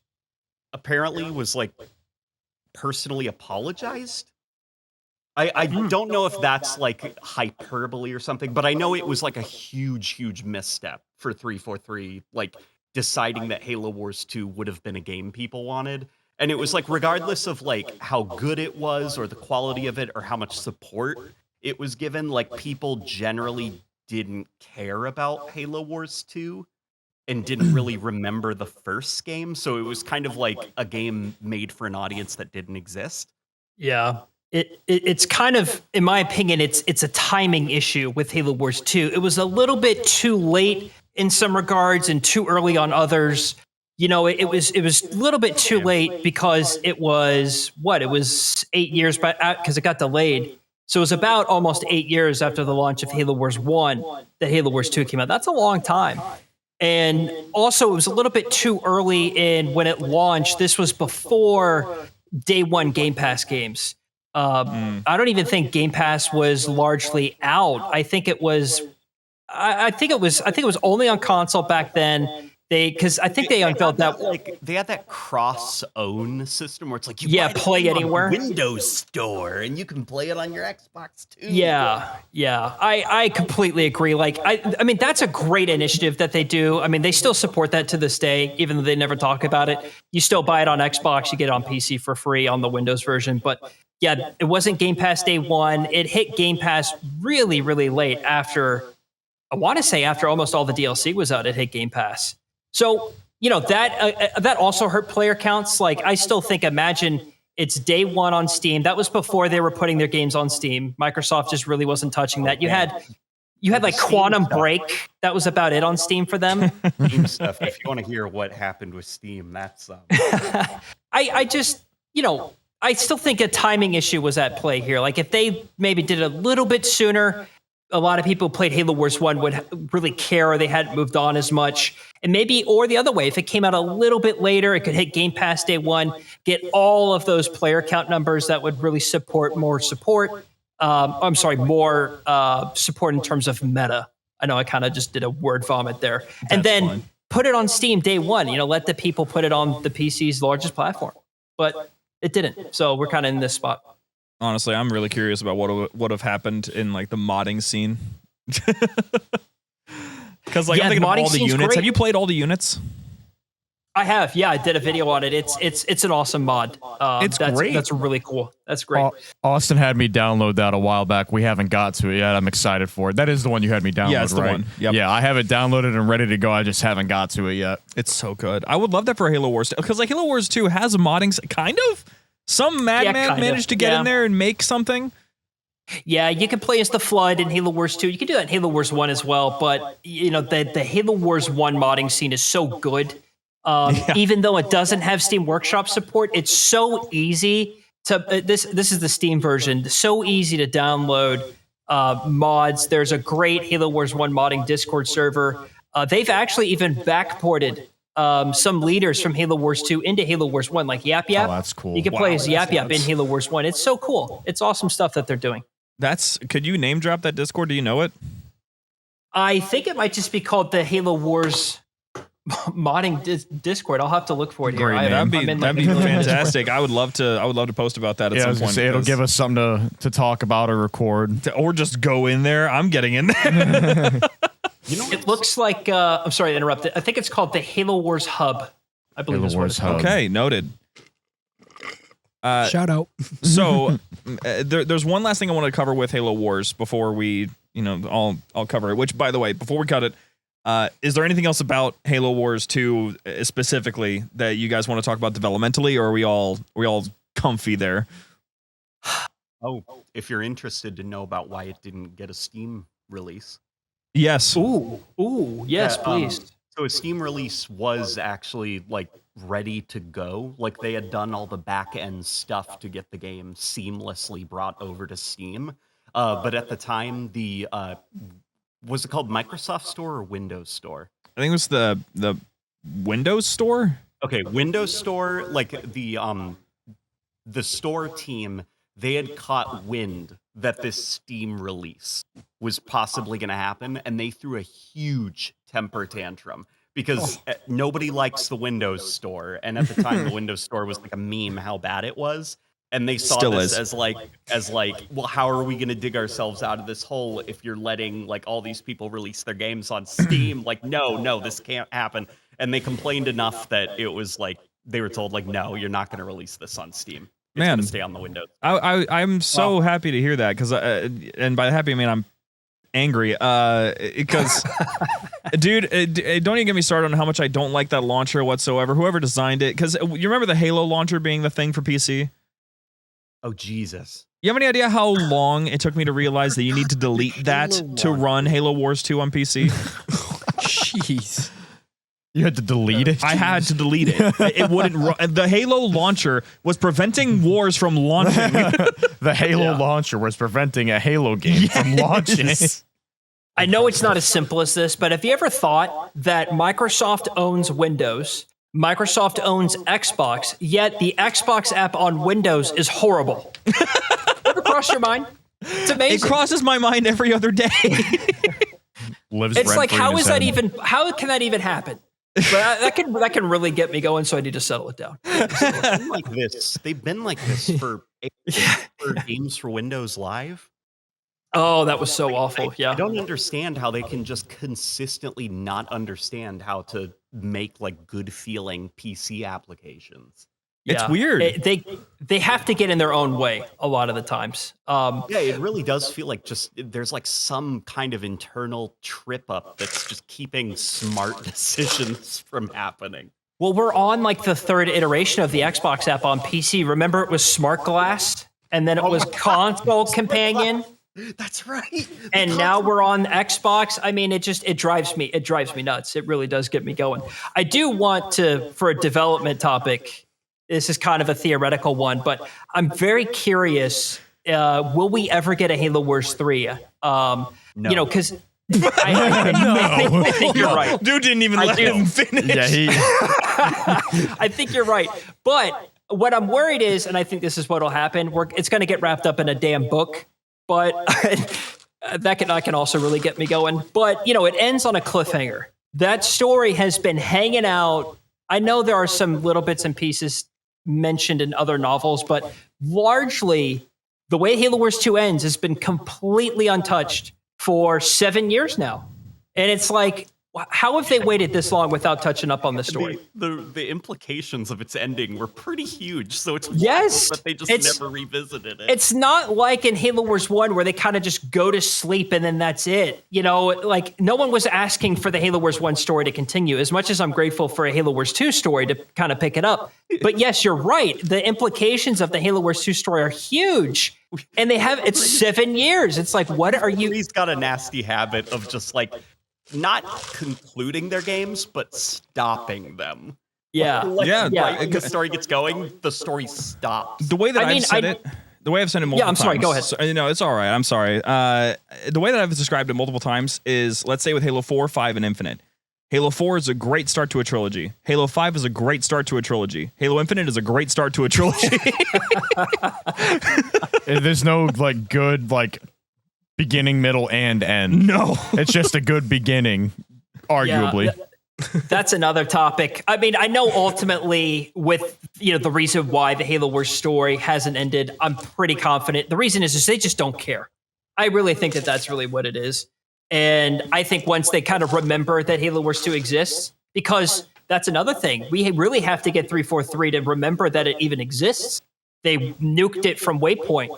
apparently was like personally apologized. I don't know if that's like hyperbole or something, but I know it was like a huge misstep for 343, like deciding that Halo Wars 2 would have been a game people wanted. And it was like, regardless of like how good it was or the quality of it or how much support it was given, like people generally didn't care about Halo Wars 2 and didn't really remember the first game. So it was kind of like a game made for an audience that didn't exist. Yeah. It's kind of, in my opinion, it's a timing issue with Halo Wars 2. It was a little bit too late in some regards and too early on others. You know, it was a little bit too late because it was 8 years because it got delayed. So it was about almost 8 years after the launch of Halo Wars 1 that Halo Wars 2 came out. That's a long time. And also, it was a little bit too early in when it launched. This was before day one Game Pass games. I don't even think Game Pass was largely out. I think it was only on console back then. Because I think they unveiled that. Like they had that cross-own system where it's like you play anywhere. Windows Store, and you can play it on your Xbox too. Yeah. I completely agree. Like I mean that's a great initiative that they do. I mean they still support that to this day, even though they never talk about it. You still buy it on Xbox, you get it on PC for free on the Windows version. But yeah, it wasn't Game Pass day one. It hit Game Pass really, really late after. I want to say after almost all the DLC was out, it hit Game Pass. So, you know, that also hurt player counts. Like, I still think, imagine it's day one on Steam. That was before they were putting their games on Steam. Microsoft just really wasn't touching that. You had like Quantum Break. That was about it on Steam for them. Steam stuff. If you want to hear what happened with Steam, that's... I just, you know, I still think a timing issue was at play here. Like, if they maybe did it a little bit sooner... A lot of people who played Halo Wars 1 would really care, or they hadn't moved on as much. And maybe, or the other way, if it came out a little bit later, it could hit Game Pass day one, get all of those player count numbers that would really support more support. More support in terms of meta. I know I kind of just did a word vomit there. And then put it on Steam day one, you know, let the people put it on the PC's largest platform. But it didn't. So we're kind of in this spot. Honestly, I'm really curious about what would have happened in like the modding scene. Because like I'm thinking of all the units. Great. Have you played all the units? I have. Yeah, I did a video on it. It's an awesome mod. It's great. That's really cool. That's great. Austin had me download that a while back. We haven't got to it yet. I'm excited for it. That is the one you had me download, yeah, it's the right? one. Yep. Yeah, I have it downloaded and ready to go. I just haven't got to it yet. It's so good. I would love that for Halo Wars 2. Because like Halo Wars 2 has modding kind of. Some madman kind managed of, to get yeah. in there and make something. Yeah, you can play as the Flood in Halo Wars 2. You can do that in Halo Wars 1 as well, but the Halo Wars 1 modding scene is so good. Even though it doesn't have Steam Workshop support, it's so easy to this is the Steam version. So easy to download mods. There's a great Halo Wars 1 modding Discord server. They've actually even backported some leaders from Halo Wars 2 into Halo Wars 1, like Yap Yap. Oh, that's cool. You can play as Yap Yap in nuts. Halo Wars 1. It's so cool. It's awesome stuff that they're doing. Could you name drop that Discord? Do you know it? I think it might just be called the Halo Wars modding Discord. I'll have to look for it here. Great name. That'd be fantastic. I would love to post about that at Yeah, I some was gonna point. say it'll because- give us something to talk about or record. or just go in there. I'm getting in there. It looks like I'm sorry to interrupt. I think it's called the Halo Wars Hub. I believe Halo is what Wars it's called. Hub. Okay, noted. Shout out. So there's one last thing I want to cover with Halo Wars before we, I'll cover it. Which, by the way, before we cut it, is there anything else about Halo Wars 2 specifically that you guys want to talk about developmentally, or are we all comfy there? Oh, if you're interested to know about why it didn't get a Steam release. Yes. Ooh, yes, Yeah, please. So a Steam release was actually ready to go. Like they had done all the back end stuff to get the game seamlessly brought over to Steam. But at the time, the was it called Microsoft Store or Windows Store? I think it was the Windows Store. Okay, Windows Store, like the store team, they had caught wind that this Steam release was possibly going to happen, and they threw a huge temper tantrum because nobody likes the Windows Store, and at the time the Windows Store was like a meme how bad it was, and they saw Still this is. as well, how are we going to dig ourselves out of this hole if you're letting like all these people release their games on Steam? Like no, this can't happen. And they complained enough that it was like they were told like, no, you're not going to release this on Steam. It's going to stay on the Windows. I'm so happy to hear that because, and by happy I mean I'm angry because, dude, don't even get me started on how much I don't like that launcher whatsoever. Whoever designed it, because you remember the Halo launcher being the thing for PC. Oh Jesus! You have any idea how long it took me to realize that you need to delete that to run Halo Wars 2 on PC? Jeez. You had to delete it? I had to delete it. It wouldn't run. The Halo launcher was preventing wars from launching. The Halo launcher was preventing a Halo game from launching. I know it's not as simple as this, but have you ever thought that Microsoft owns Windows, Microsoft owns Xbox, yet the Xbox app on Windows is horrible? Ever crossed your mind? It's It amazing. crosses my mind every other day. Lives It's like, rent-free in how his is that head. even? How can that even happen? But that can really get me going. So I need to settle it down. They've been like this. They've been like this for games for Windows Live. Oh, that was so awful. I Yeah. don't understand how they can just consistently not understand how to make like good feeling PC applications. It's Yeah. weird. They have to get in their own way a lot of the times. Yeah, it really does feel like just there's like some kind of internal trip up that's just keeping smart decisions from happening. Well, we're on like the third iteration of the Xbox app on PC. Remember, it was Smart Glass, and then it was Console Companion, That's right. and now we're on Xbox. I mean, it drives me nuts. It really does get me going. I do want to, for a development topic, this is kind of a theoretical one, but I'm very curious. Will we ever get a Halo Wars 3? You know, because I think you're right. Dude didn't even let him finish. Yeah, I think you're right. But what I'm worried is, and I think this is what will happen, it's going to get wrapped up in a damn book. But that can also really get me going. But, you know, it ends on a cliffhanger. That story has been hanging out. I know there are some little bits and pieces mentioned in other novels, but largely the way Halo Wars 2 ends has been completely untouched for 7 years now. And it's like, How have they waited this long without touching up on the story? The implications of its ending were pretty huge, so it's Yes, wild that they just never revisited it. It's not like in Halo Wars 1 where they kind of just go to sleep and then that's it. You know, like no one was asking for the Halo Wars 1 story to continue, as much as I'm grateful for a Halo Wars 2 story to kind of pick it up. But yes, you're right. The implications of the Halo Wars 2 story are huge. And it's 7 years. It's like, what are you? He's got a nasty habit of just like not concluding their games, but stopping them. Yeah. Right when the story gets going, the story stops. The way that I've said it multiple times. I'm sorry, go ahead. No, it's all right. I'm sorry. The way that I've described it multiple times is, let's say with Halo 4, 5, and Infinite. Halo 4 is a great start to a trilogy. Halo 5 is a great start to a trilogy. Halo Infinite is a great start to a trilogy. There's no like good like beginning, middle, and end. No. It's just a good beginning, arguably. Yeah, that's another topic. I mean, I know ultimately with, the reason why the Halo Wars story hasn't ended, I'm pretty confident. The reason is they just don't care. I really think that that's really what it is. And I think once they kind of remember that Halo Wars 2 exists, because that's another thing. We really have to get 343 to remember that it even exists. They nuked it from Waypoint.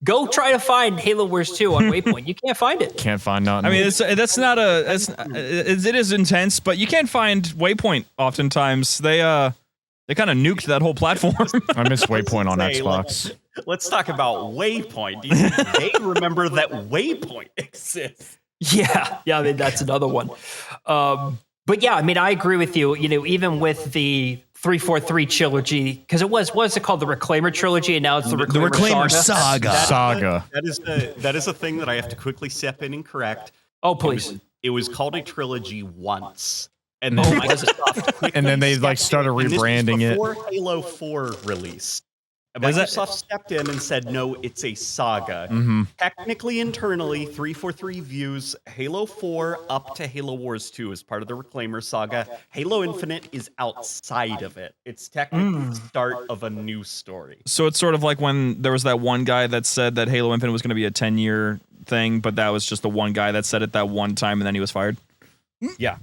Go try to find Halo Wars 2 on Waypoint. You can't find it. Can't find nothing. I mean, it is intense, but you can't find Waypoint oftentimes. They kind of nuked that whole platform. I miss Waypoint on Xbox. Let's talk about Waypoint. Do you think they remember that Waypoint exists? Yeah, I mean, that's another one. But yeah, I mean, I agree with you. Even with the 343 trilogy, because what's it called? The Reclaimer trilogy, and now it's the Reclaimer Saga. That is a thing that I have to quickly step in and correct. Oh, please. It was called a trilogy once. And then they started rebranding it before Halo 4 released. Microsoft stepped in and said, no, it's a saga. Mm-hmm. Technically, internally, 343 views Halo 4 up to Halo Wars 2 as part of the Reclaimer Saga. Halo Infinite is outside of it. It's technically the start of a new story. So it's sort of like when there was that one guy that said that Halo Infinite was going to be a 10-year thing, but that was just the one guy that said it that one time and then he was fired? Yeah,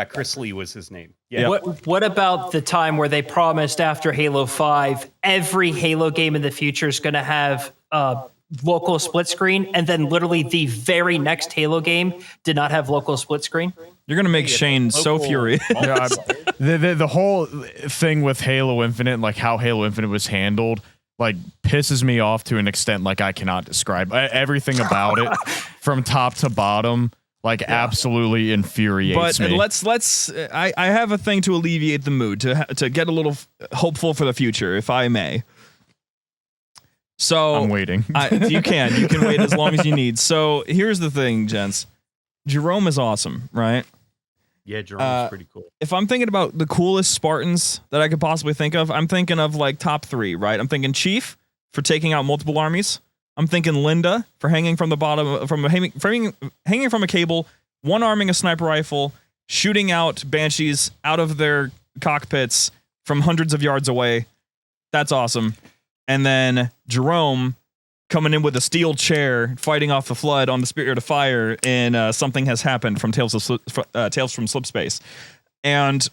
Chris Lee was his name. Yeah. What about the time where they promised after Halo 5, every Halo game in the future is going to have local split screen, and then literally the very next Halo game did not have local split screen? You're going to make Shane so furious. Yeah, the whole thing with Halo Infinite, like how Halo Infinite was handled, like pisses me off to an extent like I cannot describe. Everything about it from top to bottom. Absolutely infuriates me. But I have a thing to alleviate the mood, to get a little hopeful for the future, if I may. So I'm waiting. You can wait as long as you need. So here's the thing, gents. Jerome is awesome, right? Yeah, Jerome's pretty cool. If I'm thinking about the coolest Spartans that I could possibly think of, I'm thinking of like top 3, right? I'm thinking Chief for taking out multiple armies. I'm thinking Linda for hanging from the bottom, hanging from a cable, one-arming a sniper rifle, shooting out banshees out of their cockpits from hundreds of yards away. That's awesome. And then Jerome coming in with a steel chair, fighting off the Flood on the Spirit of Fire in Something Has Happened from Tales from Slipspace. And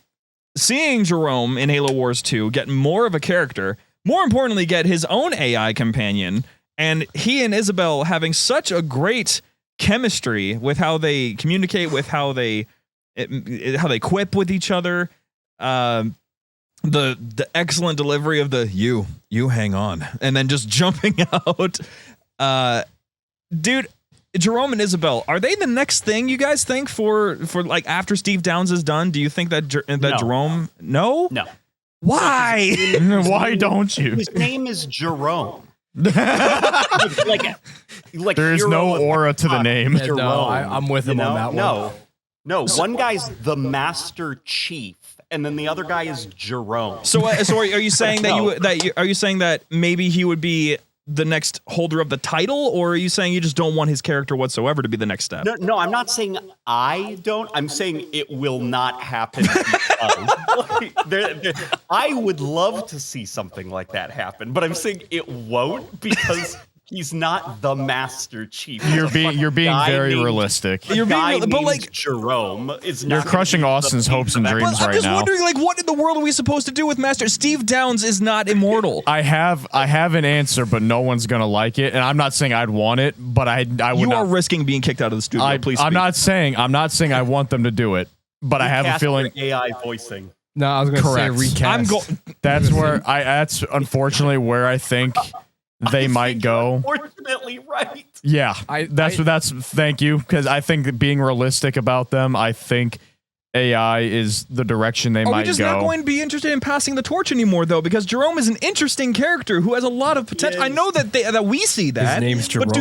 seeing Jerome in Halo Wars 2 get more of a character, more importantly, get his own AI companion, and he and Isabel having such a great chemistry with how they communicate, with how they quip with each other. The excellent delivery of the you hang on, and then just jumping out. Dude, Jerome and Isabel, are they the next thing you guys think for like after Steve Downs is done? Do you think that No. Jerome? No. Why? Why don't you? His name is Jerome. Like there's no aura to the name. Yeah, no, I'm with him on that one. No, one guy's the Master Chief, and then the other guy is Jerome. So are you saying are you saying that maybe he would be the next holder of the title, or are you saying you just don't want his character whatsoever to be the next step? No, I'm not saying I don't. I'm saying it will not happen. I would love to see something like that happen, but I'm saying it won't because He's not the Master Chief. You're being very realistic. You're being, but like Jerome is not. You're crushing Austin's hopes and dreams I'm right just now. wondering, like, what in the world are we supposed to do with Master? Steve Downs is not immortal. I have an answer, but no one's gonna like it. And I'm not saying I'd want it, but I would. You not. are risking being kicked out of the studio. Please. I'm not saying I want them to do it, but I have a feeling AI voicing. No, I was going to say recast. That's where that's unfortunately where I think they might go. Unfortunately, right. Yeah, that's thank you, because I think that being realistic about them, I think AI is the direction they might go. Are we just not going to be interested in passing the torch anymore, though? Because Jerome is an interesting character who has a lot of potential. I know that that we see that. His name's Jerome. But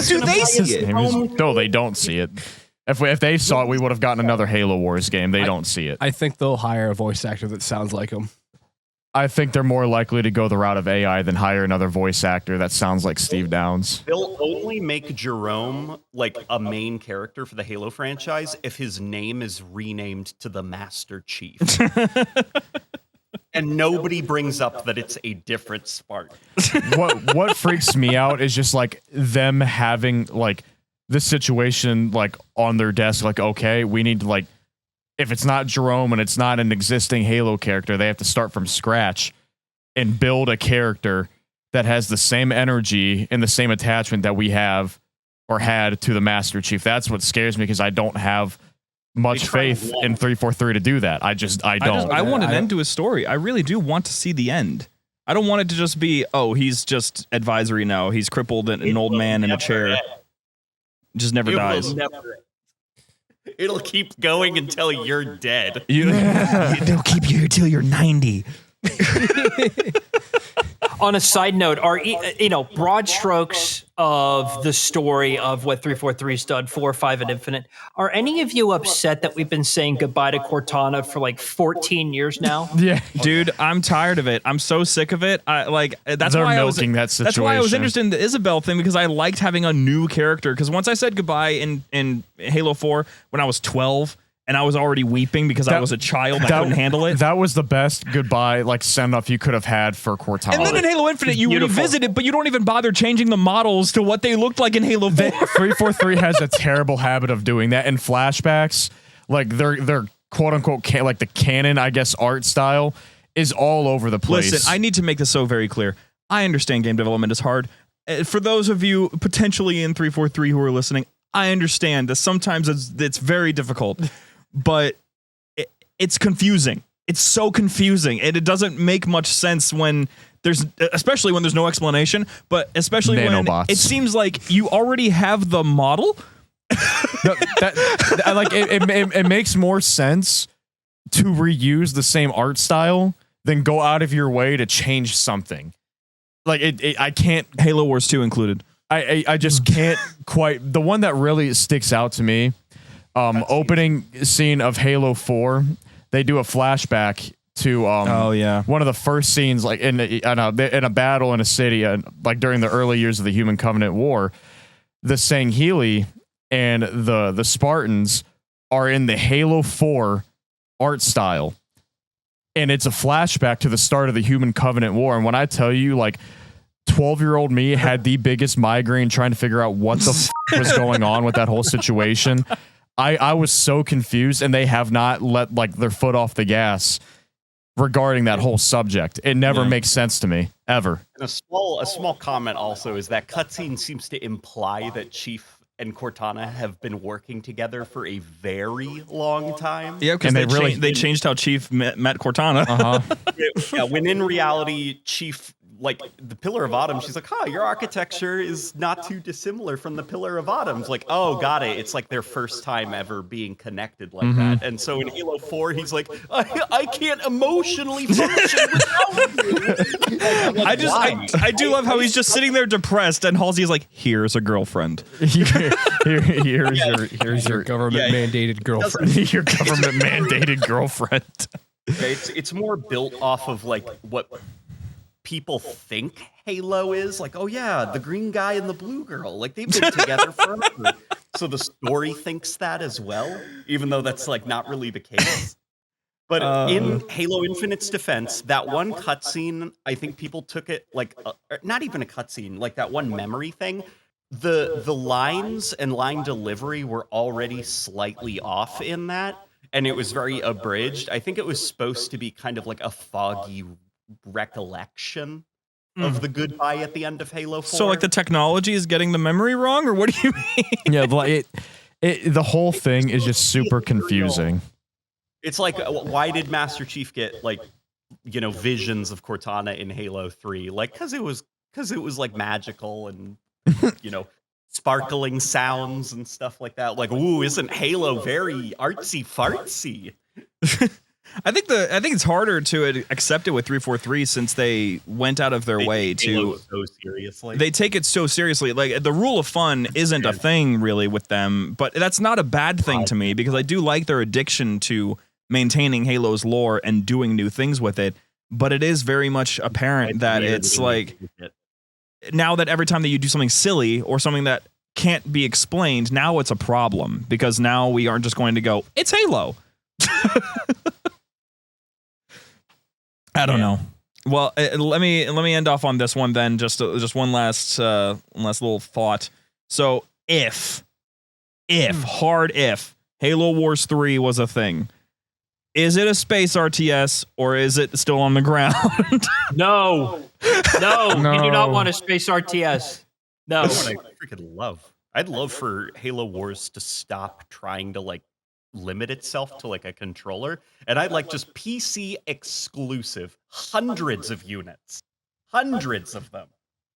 do they see it? No, they don't see it. If they saw it, we would have gotten another Halo Wars game. They don't see it. I think they'll hire a voice actor that sounds like him. I think they're more likely to go the route of AI than hire another voice actor that sounds like Steve Downs. They'll only make Jerome like a main character for the Halo franchise if his name is renamed to the Master Chief. And nobody brings up that it's a different Spartan. What freaks me out is just like them having like this situation like on their desk, like, okay, we need to like, if it's not Jerome and it's not an existing Halo character, they have to start from scratch and build a character that has the same energy and the same attachment that we have or had to the Master Chief. That's what scares me, because I don't have much faith in 343 to do that. I don't. I want an end to his story. I really do want to see the end. I don't want it to just be, oh, he's just advisory now. He's crippled and an old man in a chair. Just never dies. It'll keep going until you're dead. They'll keep you here till you're 90. On a side note, are broad strokes of the story of what 343's done, 4, 5, and Infinite? Are any of you upset that we've been saying goodbye to Cortana for like 14 years now? Yeah, dude, I'm tired of it. I'm so sick of it. That's They're why milking that situation. That's why I was interested in the Isabel thing, because I liked having a new character. Because once I said goodbye in Halo 4 when I was 12. And I was already weeping because I was a child and I couldn't handle it. That was the best goodbye, like, send-off you could have had for Cortana. And then in Halo Infinite, you revisit it, but you don't even bother changing the models to what they looked like in Halo 4. 343 has a terrible habit of doing that in flashbacks. Like, their quote-unquote, like, the canon, I guess, art style is all over the place. Listen, I need to make this so very clear. I understand game development is hard. For those of you potentially in 343 who are listening, I understand that sometimes it's very difficult. But it's confusing. It's so confusing, and it doesn't make much sense especially when there's no explanation, but especially Nanobots. When it seems like you already have the model. It makes more sense to reuse the same art style than go out of your way to change something. Like I can't. Halo Wars 2 included. I just can't quite. The one that really sticks out to me. Opening scene of Halo 4, they do a flashback to one of the first scenes, like in a battle in a city, like during the early years of the Human Covenant War. The Sangheili and the Spartans are in the Halo 4 art style, and it's a flashback to the start of the Human Covenant War. And when I tell you, like, 12-year-old me had the biggest migraine trying to figure out what the was going on with that whole situation. I was so confused, and they have not let like their foot off the gas regarding that whole subject. It never makes sense to me, ever. And a small comment also is that cutscene seems to imply that Chief and Cortana have been working together for a very long time. Yeah, because they changed how Chief met Cortana. Yeah, when in reality, Chief, like, the Pillar of Autumn, she's like, your architecture is not too dissimilar from the Pillar of Autumn's. Like, oh, got it. It's like their first time ever being connected like that. And so in Halo 4, he's like, I can't emotionally function without you. I do love how he's just sitting there depressed, and Halsey's like, here's a girlfriend. Here's your government mandated girlfriend. Your government mandated girlfriend. It's more built off of like what people think Halo is. Like, oh yeah, the green guy and the blue girl, like they've been together forever. So the story thinks that as well, even though that's like not really the case. But in Halo Infinite's defense, that one cutscene, I think people took it like not even a cutscene, like that one memory thing. The lines and line delivery were already slightly off in that, and it was very abridged. I think it was supposed to be kind of like a foggy recollection of the goodbye at the end of Halo 4. So like the technology is getting the memory wrong, or what do you mean? Yeah, like the whole thing is just super confusing. It's like, why did Master Chief get like, visions of Cortana in Halo 3? Like, because it was like magical and sparkling sounds and stuff like that. Like, ooh, isn't Halo very artsy fartsy? I think it's harder to accept it with 343 since they went out of their way to so seriously. They take it so seriously. Like the rule of fun isn't a thing really with them, but that's not a bad thing to me because I do like their addiction to maintaining Halo's lore and doing new things with it. But it is very much apparent that it's like now that every time that you do something silly or something that can't be explained, now it's a problem because now we aren't just going to go, it's Halo. I don't know. Well, let me end off on this one then. Just one last little thought. So if Halo Wars 3 was a thing, is it a space RTS or is it still on the ground? No, we do not want a space RTS. No. That's what I freaking love. I'd love for Halo Wars to stop trying to like limit itself to like a controller, and I'd like just PC exclusive, hundreds of units, hundreds of them.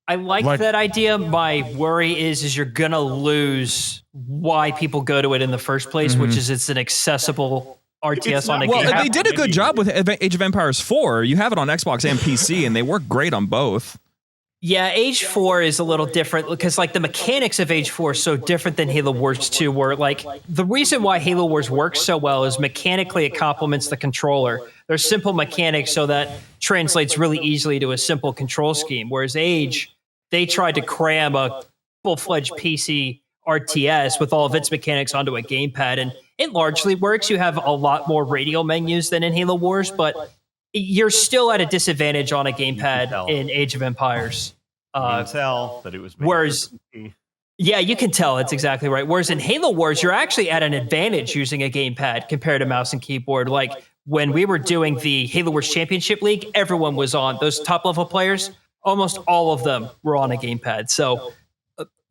I like that idea. My worry is you're gonna lose why people go to it in the first place, which is it's an accessible RTS on a game. Well, they did a good job with Age of Empires 4. You have it on Xbox and PC, and they work great on both. Yeah, Age 4 is a little different because like the mechanics of Age 4 are so different than Halo Wars 2, where like the reason why Halo Wars works so well is mechanically it complements the controller. There's simple mechanics, so that translates really easily to a simple control scheme. Whereas Age, they tried to cram a full-fledged PC RTS with all of its mechanics onto a gamepad, and it largely works. You have a lot more radial menus than in Halo Wars, but you're still at a disadvantage on a gamepad in Age of Empires. You can tell that it was yeah, you can tell. It's exactly right. Whereas in Halo Wars, you're actually at an advantage using a gamepad compared to mouse and keyboard. Like when we were doing the Halo Wars Championship League, everyone was on. Those top-level players, almost all of them were on a gamepad. So,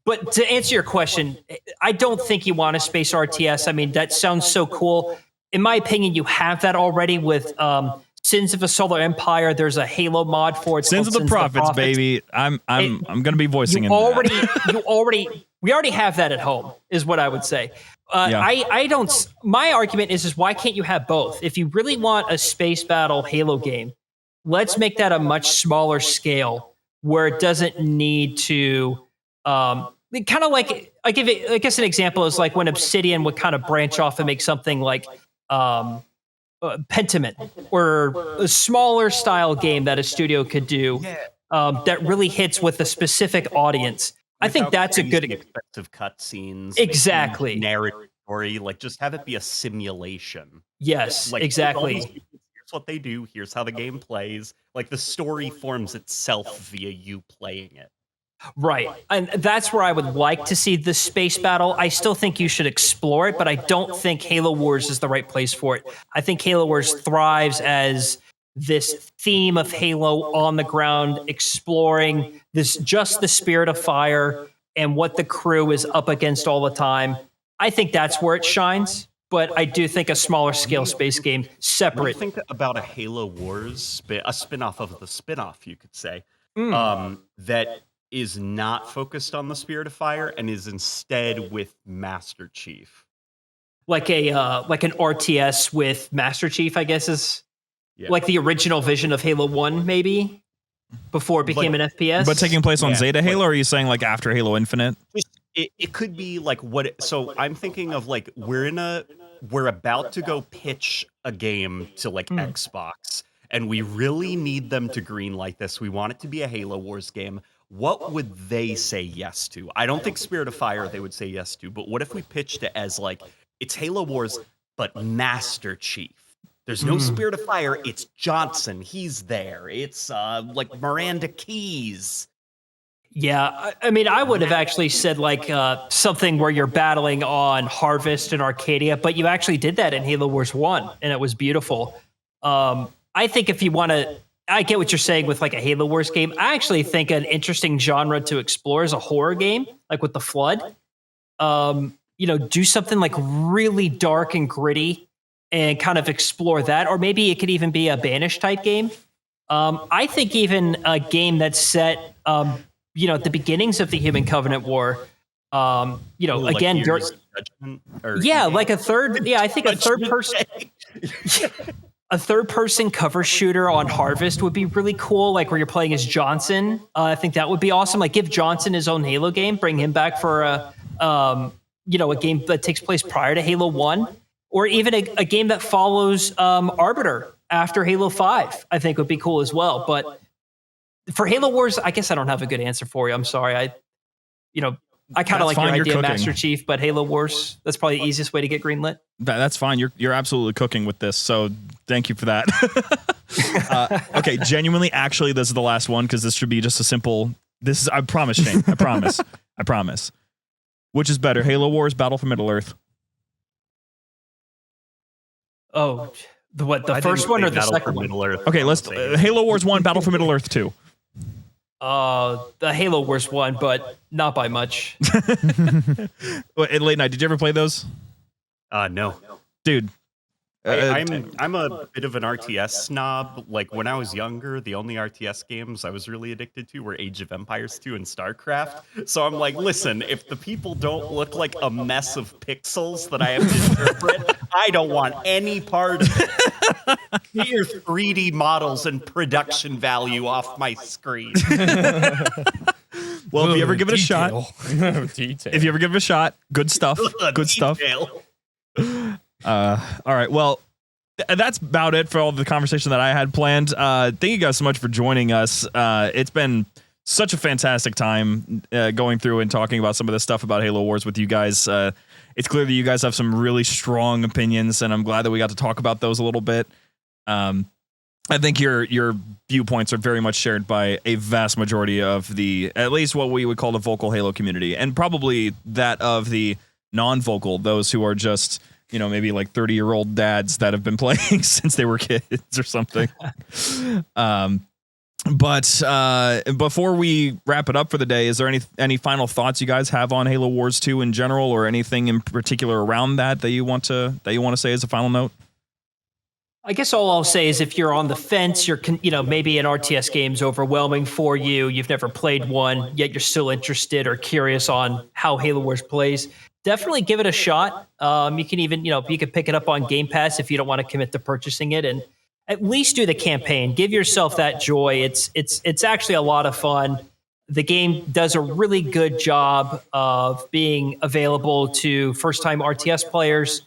but to answer your question, I don't think you want a space RTS. I mean, that sounds so cool. In my opinion, you have that already with Sins of a Solar Empire. There's a Halo mod for it. Sins of the Prophets, baby. I'm going to be voicing it. We already have that at home, is what I would say. I don't. My argument is why can't you have both? If you really want a space battle Halo game, let's make that a much smaller scale where it doesn't need to. Kind of like I guess an example is like when Obsidian would kind of branch off and make something like Pentiment, or a smaller style game that a studio could do that really hits with a specific audience. I think that's a good expensive cutscenes. Exactly. Narrative story, like just have it be a simulation. Yes, like, exactly. Here's what they do. Here's how the game plays. Like the story forms itself via you playing it. Right. And that's where I would like to see the space battle. I still think you should explore it, but I don't think Halo Wars is the right place for it. I think Halo Wars thrives as this theme of Halo on the ground, exploring just the spirit of fire and what the crew is up against all the time. I think that's where it shines, but I do think a smaller scale space game separate. Think about a Halo Wars, a spin-off of the spin-off, you could say, that is not focused on the spirit of fire and is instead with Master Chief. Like an RTS with Master Chief, I guess is like the original vision of Halo 1, maybe, before it became an FPS. But taking place on Zeta Halo, or are you saying like after Halo Infinite? It could be like so I'm thinking of like we're about to go pitch a game to like Xbox, and we really need them to greenlight this. We want it to be a Halo Wars game. What would they say yes to? I don't think Spirit of Fire they would say yes to, but what if we pitched it as like, it's Halo Wars, but Master Chief? There's no Spirit of Fire. It's Johnson. He's there. It's like Miranda Keys. Yeah, I mean, I would have actually said like something where you're battling on Harvest and Arcadia, but you actually did that in Halo Wars 1, and it was beautiful. I think if you want to, I get what you're saying with like a Halo Wars game. I actually think an interesting genre to explore is a horror game, like with the Flood. Do something like really dark and gritty and kind of explore that. Or maybe it could even be a Banished type game. I think even a game that's set at the beginnings of the Human Covenant War, again, like a third, I think a third person, a third person cover shooter on Harvest would be really cool. Like where you're playing as Johnson. I think that would be awesome. Like give Johnson his own Halo game, bring him back for a game that takes place prior to Halo 1, or even a game that follows Arbiter after Halo 5, I think would be cool as well. But for Halo Wars, I guess I don't have a good answer for you. I'm sorry. I kind of like your idea, Master Chief, but Halo Wars, that's probably the easiest way to get greenlit. That's fine. You're absolutely cooking with this. So thank you for that. Okay. Genuinely, actually, this is the last one because this should be just a simple, I promise, Shane. I promise. I promise. Which is better, Halo Wars, Battle for Middle-earth? Oh, the first one or the second one? Okay, let's Halo Wars 1, Battle for Middle-earth 2. The Halo Wars 1, but not by much. Late Night, did you ever play those? No. Dude. I'm a bit of an RTS snob. Like when I was younger, the only RTS games I was really addicted to were Age of Empires 2 and StarCraft. So I'm like, listen, if the people don't look like a mess of pixels that I have to interpret, I don't want any part of it. Get your 3D models and production value off my screen. Well, if you ever give it a shot, if you ever give it a shot, good stuff. Good stuff. All right. Well, that's about it for all the conversation that I had planned. Thank you guys so much for joining us. It's been such a fantastic time going through and talking about some of this stuff about Halo Wars with you guys. It's clear that you guys have some really strong opinions, and I'm glad that we got to talk about those a little bit. I think your viewpoints are very much shared by a vast majority of at least what we would call the vocal Halo community, and probably that of the non-vocal, those who are just, maybe like 30-year-old dads that have been playing since they were kids or something. But before we wrap it up for the day, is there any final thoughts you guys have on Halo Wars 2 in general, or anything in particular around that you want to say as a final note? I guess all I'll say is if you're on the fence, maybe an RTS game's overwhelming for you, you've never played one, yet you're still interested or curious on how Halo Wars plays, definitely give it a shot. You can even, you can pick it up on Game Pass if you don't want to commit to purchasing it, and at least do the campaign. Give yourself that joy. It's actually a lot of fun. The game does a really good job of being available to first-time RTS players.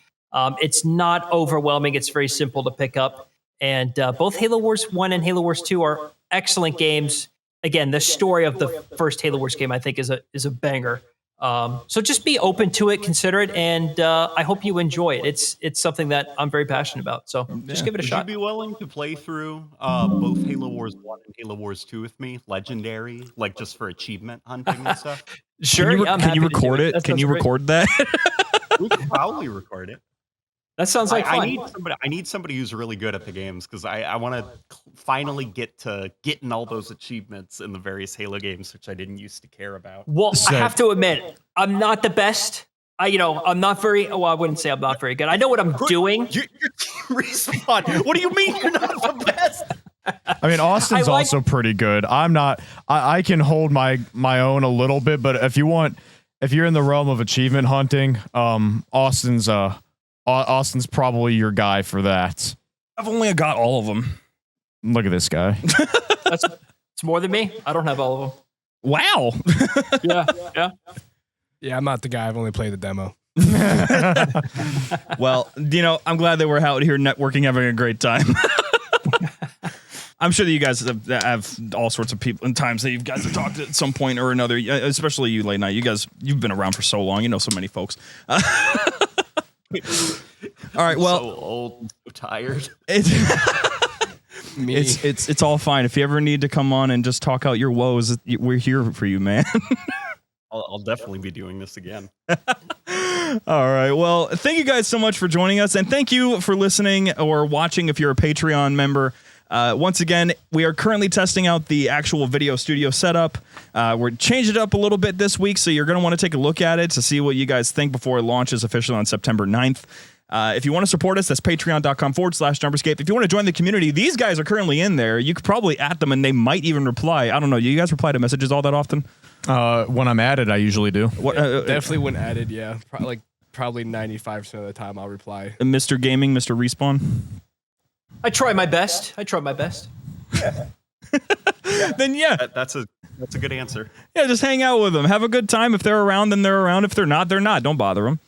It's not overwhelming. It's very simple to pick up. And both Halo Wars 1 and Halo Wars 2 are excellent games. Again, the story of the first Halo Wars game, I think, is a banger. So just be open to it, consider it, and I hope you enjoy it. It's something that I'm very passionate about. So just give it a shot. Would you be willing to play through both Halo Wars 1 and Halo Wars 2 with me? Legendary, like just for achievement hunting and stuff? Sure. Can you record it? Can you record that? We could probably record it. That sounds like fun. I need somebody who's really good at the games, because I want to finally get to getting all those achievements in the various Halo games, which I didn't used to care about. Well, I have to admit, I'm not the best. I'm not very. Well, I wouldn't say I'm not very good. I know what I'm doing. You're TeamRespawn. What do you mean you're not the best? I mean, Austin's also pretty good. I'm not. I can hold my own a little bit, but if you're in the realm of achievement hunting, Austin's probably your guy for that. I've only got all of them. Look at this guy. It's more than me. I don't have all of them. Wow. Yeah, I'm not the guy. I've only played the demo. Well, I'm glad that we're out here networking, having a great time. I'm sure that you guys have all sorts of people and times that you guys have talked at some point or another, especially you, Late Night. You've been around for so long. You know so many folks. All right, well, so old, so tired. Me. It's all fine. If you ever need to come on and just talk out your woes, we're here for you, man. I'll definitely be doing this again. All right. Well, thank you guys so much for joining us, and thank you for listening or watching if you're a Patreon member. Once again, we are currently testing out the actual video studio setup. We're changing it up a little bit this week, so you're going to want to take a look at it to see what you guys think before it launches officially on September 9th. If you want to support us, that's patreon.com/JumperScape. If you want to join the community, these guys are currently in there. You could probably at them, and they might even reply. I don't know. You guys reply to messages all that often? When I'm added, I usually do. What, Definitely when added, yeah. Probably 95% of the time I'll reply. Mr. Gaming, Mr. Respawn? I try my best. Then yeah. That's a good answer. Yeah, just hang out with them. Have a good time. If they're around, then they're around. If they're not, they're not. Don't bother them.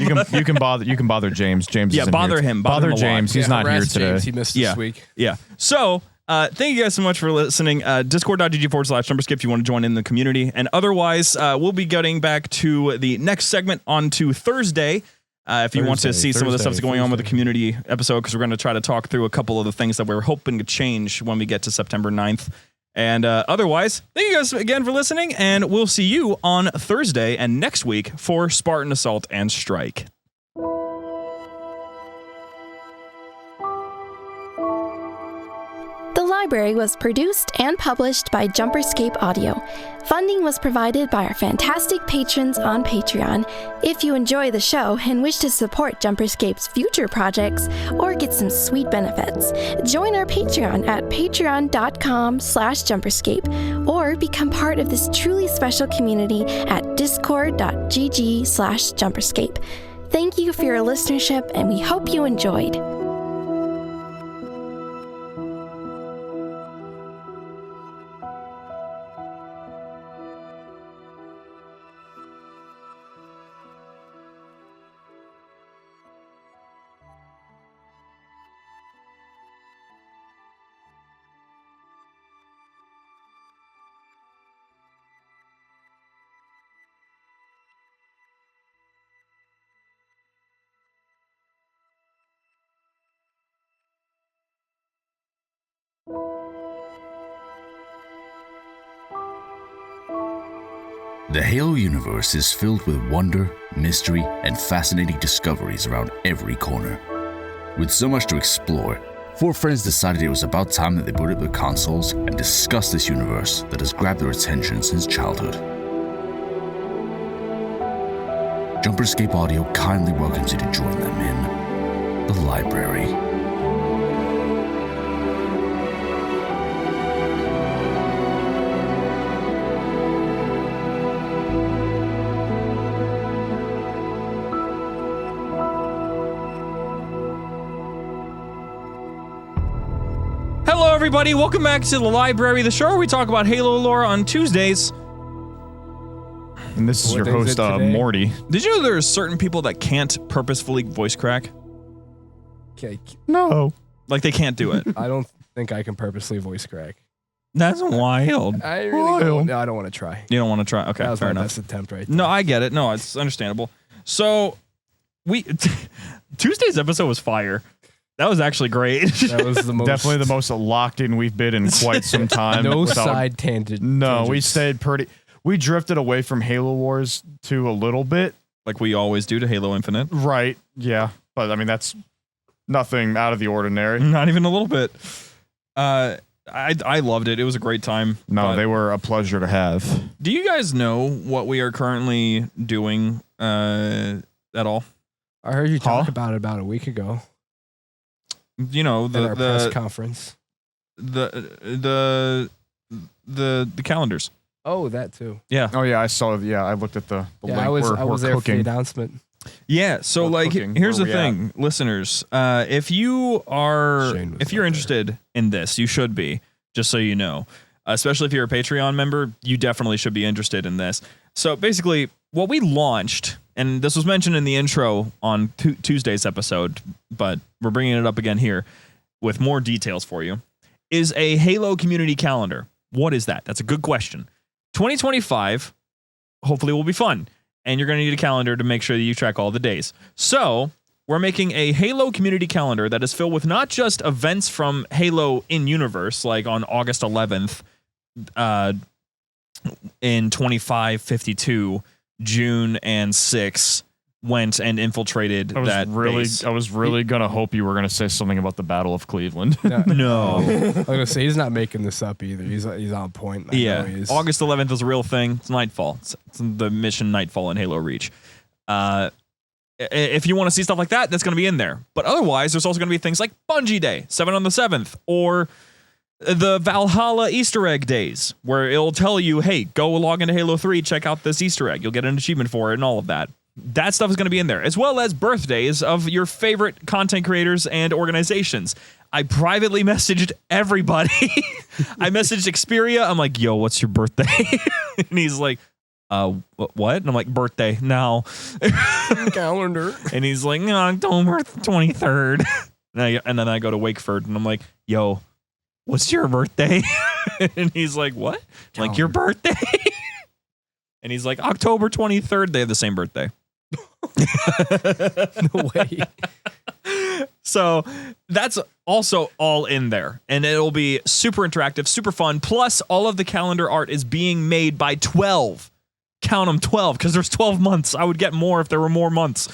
You can bother James. James, yeah, isn't bother here. him. Bother him a lot. James. He's not here harass today. James. He missed this week. Yeah. So, thank you guys so much for listening. Discord.gg/JumperScape if you want to join in the community. And otherwise, we'll be getting back to the next segment on to Thursday. If you want to see some of the stuff that's going on with the community episode, because we're going to try to talk through a couple of the things that we're hoping to change when we get to September 9th. And otherwise, thank you guys again for listening, and we'll see you on Thursday and next week for Spartan Assault and Strike. The library was produced and published by JumperScape Audio. Funding was provided by our fantastic patrons on Patreon. If you enjoy the show and wish to support JumperScape's future projects or get some sweet benefits, join our Patreon at patreon.com/JumperScape or become part of this truly special community at discord.gg/JumperScape. Thank you for your listenership, and we hope you enjoyed. The Halo universe is filled with wonder, mystery, and fascinating discoveries around every corner. With so much to explore, four friends decided it was about time that they booted up their consoles and discussed this universe that has grabbed their attention since childhood. JumperScape Audio kindly welcomes you to join them in the library. Hello, everybody. Welcome back to the library, the show where we talk about Halo lore on Tuesdays. And this is What your day is host, it today? Morty. Did you know there are certain people that can't purposefully voice crack? Okay, No. Like, they can't do it. I don't think I can purposely voice crack. That's wild. I really don't. No, I don't want to try. You don't want to try? Okay, That was fair my enough. best attempt right there. No, I get it. No, it's understandable. So, Tuesday's episode was fire. That was actually great. That was the most Definitely the most locked in we've been in quite some time. no without- side tangent. No, we tangents. stayed pretty. We drifted away from Halo Wars to a little bit. Like we always do to Halo Infinite. Right. Yeah. But I mean, that's nothing out of the ordinary. Not even a little bit. I loved it. It was a great time. No, But they were a pleasure to have. do you guys know what we are currently doing at all? I heard you talk Huh? about it about a week ago You know, at our press the conference. the calendars. Oh, that too. Yeah. Oh yeah, I saw. Yeah, I looked at the Yeah, link. I was We're there for the cooking. announcement. Yeah, so We're like cooking. here's the Where we at? thing, listeners. If you are Shane was if you're out interested in this, you should be, just so you know. Especially if you're a Patreon member, you definitely should be interested in this. So basically, what we launched, and this was mentioned in the intro on Tuesday's episode, but we're bringing it up again here with more details for you, is a Halo community calendar. What is that? That's a good question. 2025, hopefully will be fun. And you're going to need a calendar to make sure that you track all the days. So we're making a Halo community calendar that is filled with not just events from Halo in-universe, like on August 11th in 2552, June and 6 went and infiltrated that base. I was really gonna hope you were gonna say something about the Battle of Cleveland. No. I was gonna say he's not making this up either. He's on point. I know he is. August 11th is a real thing. It's Nightfall. It's the mission Nightfall in Halo Reach. If you want to see stuff like that, that's going to be in there. But otherwise, there's also going to be things like Bungie Day, 7 on the 7th, or the Valhalla Easter egg days, where it'll tell you, hey, go log into Halo 3, check out this Easter egg. You'll get an achievement for it and all of that. That stuff is going to be in there, as well as birthdays of your favorite content creators and organizations. I privately messaged everybody. I messaged Xperia. I'm like, yo, what's your birthday? And he's like, what? And I'm like, birthday now. Calendar. And he's like, no, October 23rd. And then I go to Wakeford and I'm like, yo, what's your birthday? And he's like, what? I'm like, your birthday? And he's like, October 23rd. They have the same birthday. No way. So that's also all in there, and it'll be super interactive, super fun. Plus, all of the calendar art is being made by 12. Count them, 12, because there's 12 months. I would get more if there were more months.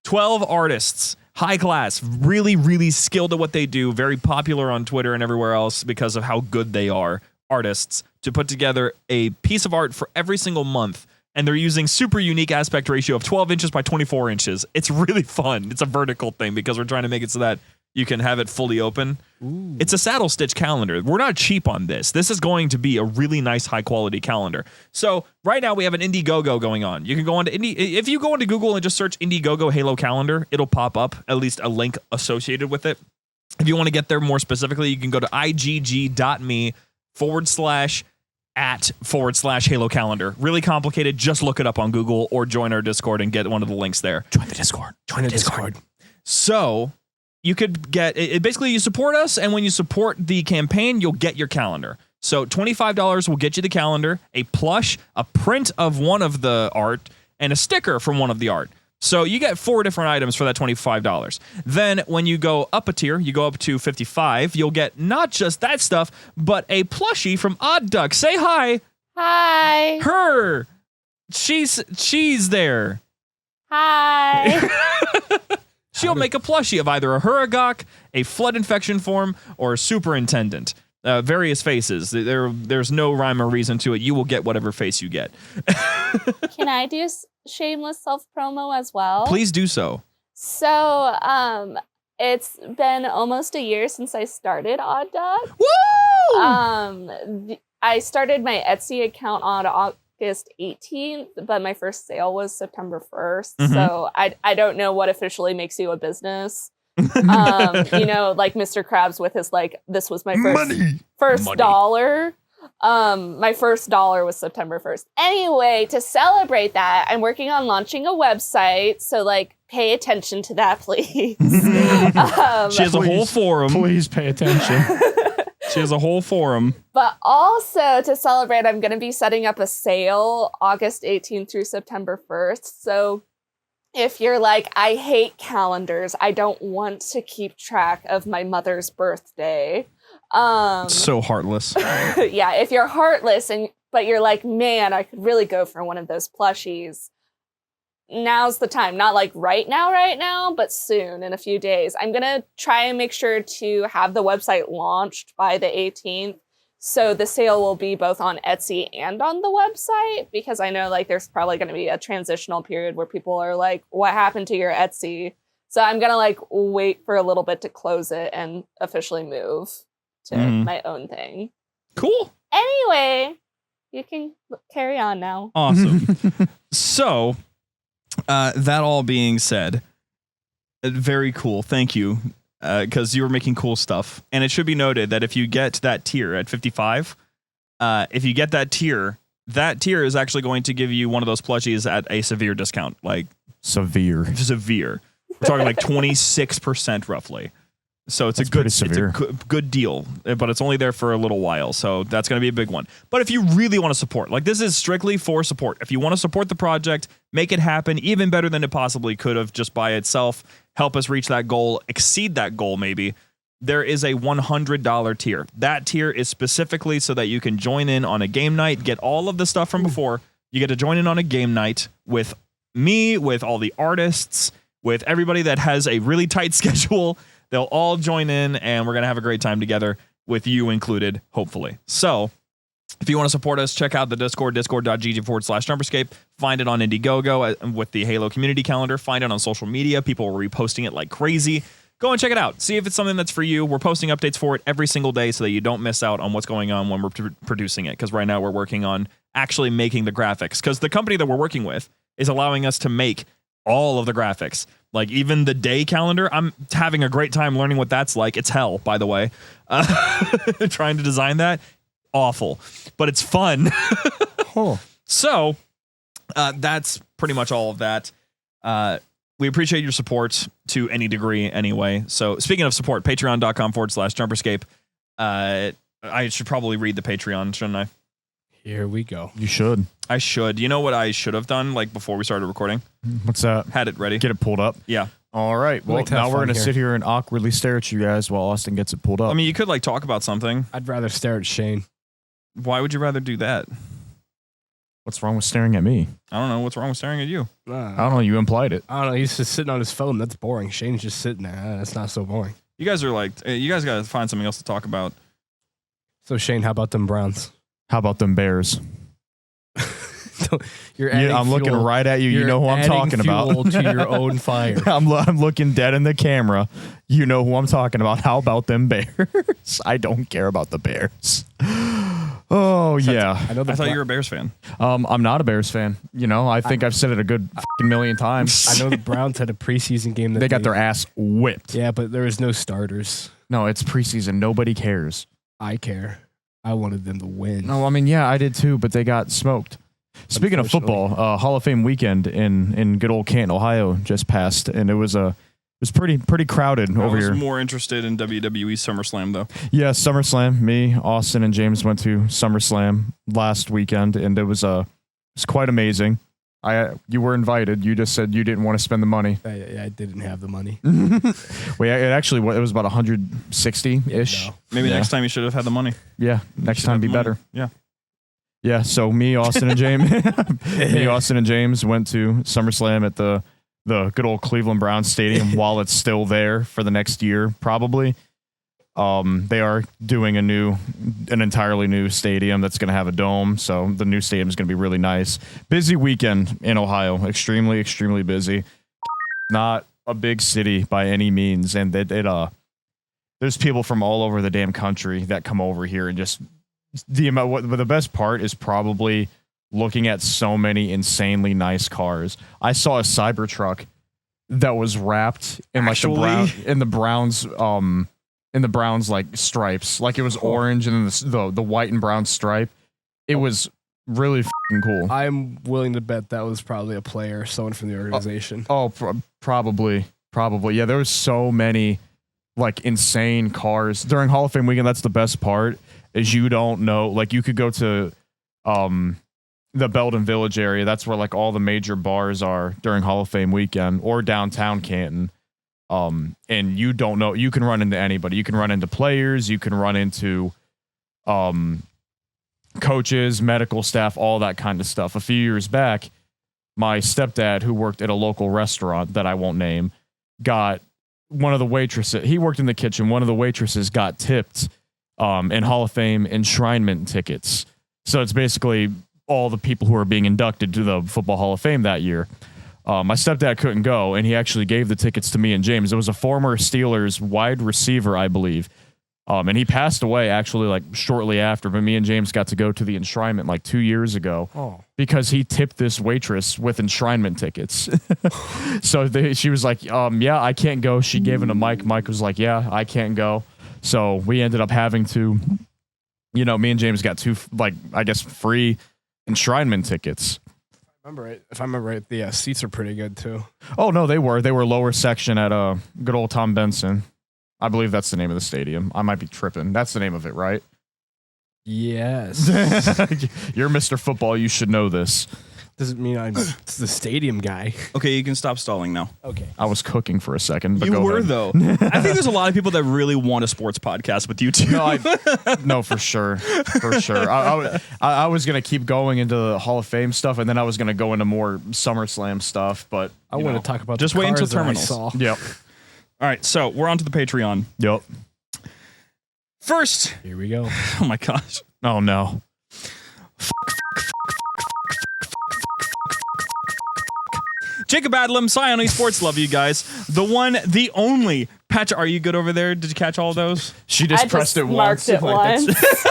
12 artists, high class, really, really skilled at what they do, very popular on Twitter and everywhere else because of how good they are, artists, to put together a piece of art for every single month. And they're using super unique aspect ratio of 12 inches by 24 inches. It's really fun. It's a vertical thing because we're trying to make it so that you can have it fully open. Ooh. It's a saddle stitch calendar. We're not cheap on this. This is going to be a really nice, high quality calendar. So right now we have an Indiegogo going on. You can go into if you go into Google and just search Indiegogo Halo calendar, it'll pop up at least a link associated with it. If you want to get there more specifically, you can go to igg.me/@/Halo calendar. Really complicated. Just look it up on Google or join our Discord and get one of the links there. Join the Discord. Join the Discord. So you could get it. Basically, you support us, and when you support the campaign, you'll get your calendar. So $25 will get you the calendar, a plush, a print of one of the art, and a sticker from one of the art. So you get 4 different items for that $25. Then when you go up a tier, you go up to $55, you'll get not just that stuff, but a plushie from Odd Duck. Say hi. Hi. Her. She's there. Hi. She'll make a plushie of either a Huragok, a flood infection form, or a superintendent. Various faces. There's no rhyme or reason to it. You will get whatever face you get. Can I do shameless self-promo as well? Please do so. So, it's been almost a year since I started Odd Duck. Woo! I started my Etsy account on August 18th, but my first sale was September 1st. Mm-hmm. So I don't know what officially makes you a business. You know, like Mr. Krabs with his this was my first dollar. My first dollar was September 1st. Anyway, to celebrate that, I'm working on launching a website. So pay attention to that, please. She has a whole forum. Please pay attention. She has a whole forum. But also to celebrate, I'm going to be setting up a sale August 18th through September 1st. So if you're I hate calendars, I don't want to keep track of my mother's birthday. So heartless. Yeah, if you're heartless but you're man, I could really go for one of those plushies. Now's the time. Not right now, but soon, in a few days. I'm going to try and make sure to have the website launched by the 18th. So the sale will be both on Etsy and on the website, because I know there's probably going to be a transitional period where people are what happened to your Etsy? So I'm going to wait for a little bit to close it and officially move to my own thing. Cool. Anyway, you can carry on now. Awesome. So, that all being said, very cool. Thank you. Because you were making cool stuff. And it should be noted that if you get that tier at 55, if you get that tier is actually going to give you one of those plushies at a severe discount. Severe. We're talking 26% roughly. So it's That's a good deal, but it's only there for a little while. So that's going to be a big one. But if you really want to support, like this is strictly for support. If you want to support the project, make it happen even better than it possibly could have just by itself, help us reach that goal, exceed that goal maybe, there is a $100 tier. That tier is specifically so that you can join in on a game night, get all of the stuff from before. You get to join in on a game night with me, with all the artists, with everybody that has a really tight schedule. They'll all join in, and we're going to have a great time together with you included, hopefully. So if you want to support us, check out the Discord, discord.gg/JumperScape. Find it on Indiegogo with the Halo community calendar. Find it on social media. People are reposting it like crazy. Go and check it out. See if it's something that's for you. We're posting updates for it every single day so that you don't miss out on what's going on when we're producing it, because right now we're working on actually making the graphics, because the company that we're working with is allowing us to make all of the graphics. Like even the day calendar, I'm having a great time learning what that's like. It's hell, by the way. Trying to design that, awful, but it's fun. So that's pretty much all of that. We appreciate your support to any degree anyway. So speaking of support, patreon.com/JumperScape. I should probably read the Patreon, shouldn't I? Here we go. You should. I should. You know what I should have done, like before we started recording? What's that? Had it ready. Get it pulled up. Yeah. All right. Well, like to have now we're fun going to here. sit here and awkwardly stare at you guys while Austin gets it pulled up. I mean, you could like talk about something. I'd rather stare at Shane. Why would you rather do that? What's wrong with staring at me? I don't know. What's wrong with staring at you? I don't know. You implied it. I don't know. He's just sitting on his phone. That's boring. Shane's just sitting there. That's not so boring. You guys are like, you guys got to find something else to talk about. So Shane, how about them Browns? How about them Bears? You're adding I'm looking fuel- right at you. You you're know who I'm adding talking about. fuel to your own fire. I'm looking dead in the camera. You know who I'm talking about. How about them Bears? I don't care about the Bears. Oh, yeah. I know. I thought you were a Bears fan. I'm not a Bears fan. You know, I think I've said it a good fucking million times. I know the Browns had a preseason game that They got their ass whipped. Yeah, but there was no starters. No, it's preseason. Nobody cares. I care. I wanted them to win. No, I mean, yeah, I did too, but they got smoked. Speaking of football, Hall of Fame weekend in good old Canton, Ohio just passed, and it was pretty crowded over here. I was more interested in WWE SummerSlam though. Yeah, SummerSlam. Me, Austin, and James went to SummerSlam last weekend, and it was quite amazing. You were invited. You just said you didn't want to spend the money. I didn't have the money. Well, it was about 160-ish. No. Maybe next time you should have had the money. Yeah, next time be better. Yeah. Yeah, so me, Austin, and James went to SummerSlam at the good old Cleveland Browns Stadium while it's still there for the next year, probably. They are doing an entirely new stadium that's going to have a dome, so the new stadium is going to be really nice. Busy weekend in Ohio, extremely, extremely busy. Not a big city by any means, and there's people from all over the damn country that come over here, and just the best part is probably looking at so many insanely nice cars. I saw a Cybertruck that was wrapped in the Browns like stripes, like it was orange and then the white and brown stripe. It was really fucking cool. I'm willing to bet that was probably a player, someone from the organization. Probably. Yeah, there was so many like insane cars during Hall of Fame weekend. That's the best part, is you don't know, like you could go to the Belden Village area. That's where like all the major bars are during Hall of Fame weekend, or downtown Canton. And you don't know, you can run into anybody. You can run into players, you can run into coaches, medical staff, all that kind of stuff. A few years back, my stepdad, who worked at a local restaurant that I won't name, got one of the waitresses, he worked in the kitchen, one of the waitresses got tipped in Hall of Fame enshrinement tickets. So it's basically all the people who are being inducted to the Football Hall of Fame that year. My stepdad couldn't go, and he actually gave the tickets to me and James. It was a former Steelers wide receiver, I believe. And he passed away actually like shortly after, but me and James got to go to the enshrinement like 2 years ago because he tipped this waitress with enshrinement tickets. So she was like, yeah, I can't go. She gave him a mic. Mike was like, yeah, I can't go. So we ended up having to, me and James got two, like, I guess, free enshrinement tickets. If I remember right, the seats are pretty good too. Oh no, they were lower section at good old Tom Benson. I believe that's the name of the stadium. I might be tripping. That's the name of it, right? Yes. You're Mr. Football. You should know this. Doesn't mean I'm the stadium guy. Okay, you can stop stalling now. Okay. I was cooking for a second. But You go were, ahead. though. I think there's a lot of people that really want a sports podcast with you, too. No, for sure. For sure. I was going to keep going into the Hall of Fame stuff, and then I was going to go into more SummerSlam stuff, but I want to talk about just the wait until cars that I terminals. saw. Yep. All right, so we're on to the Patreon. Yep. First, Here we go. oh my gosh. Oh, no. Jacob Adlam, Scion Esports, love you guys. The one, the only. Patch, are you good over there? Did you catch all of those? She just I pressed just it marked once. it once.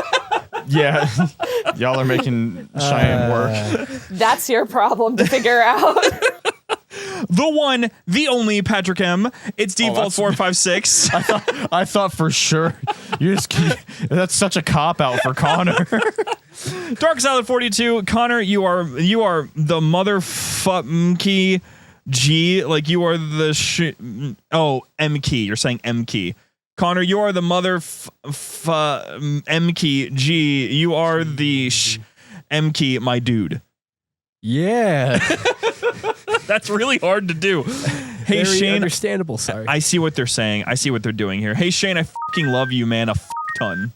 Yeah. Y'all are making Cheyenne work. That's your problem to figure out. The one, the only Patrick M. It's default that's- 456. I thought for sure. That's such a cop out for Connor. Dark Salad 42. Connor, you are the motherfucking G. Like you are the M key. You're saying M key. Connor, you are the M key G. You are the M key, my dude. Yeah. That's really hard to do. Hey, Very Shane. understandable. Sorry. I see what they're saying. I see what they're doing here. Hey, Shane, I fucking love you, man. A ton.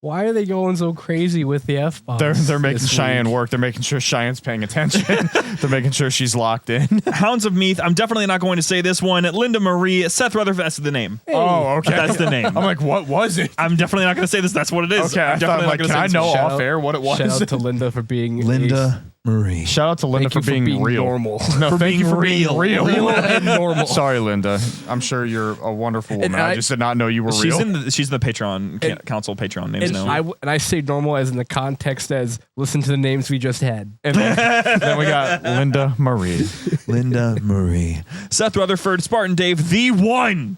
Why are they going so crazy with the F-bombs? They're making this Cheyenne week? work. They're making sure Cheyenne's paying attention. They're making sure she's locked in. Hounds of Meath. I'm definitely not going to say this one. Linda Marie. Seth Rutherford. That's the name. Oh, okay. That's the name. I'm like, what was it? I'm definitely not going to say this. That's what it is. Okay, I I'm thought, definitely like, not can gonna I say know this. off air what it was? Shout out to Linda for being Linda Marie. Shout out to Linda Thank for you being real. normal. No, thank you for being real. and normal. Sorry, Linda. I'm sure you're a wonderful woman. And I I- just did not know you were She's real. in the Patreon council Patreon names And now. I say normal as in the context as listen to the names we just had. And then we got Linda Marie. Linda Marie. Seth Rutherford, Spartan Dave, the one,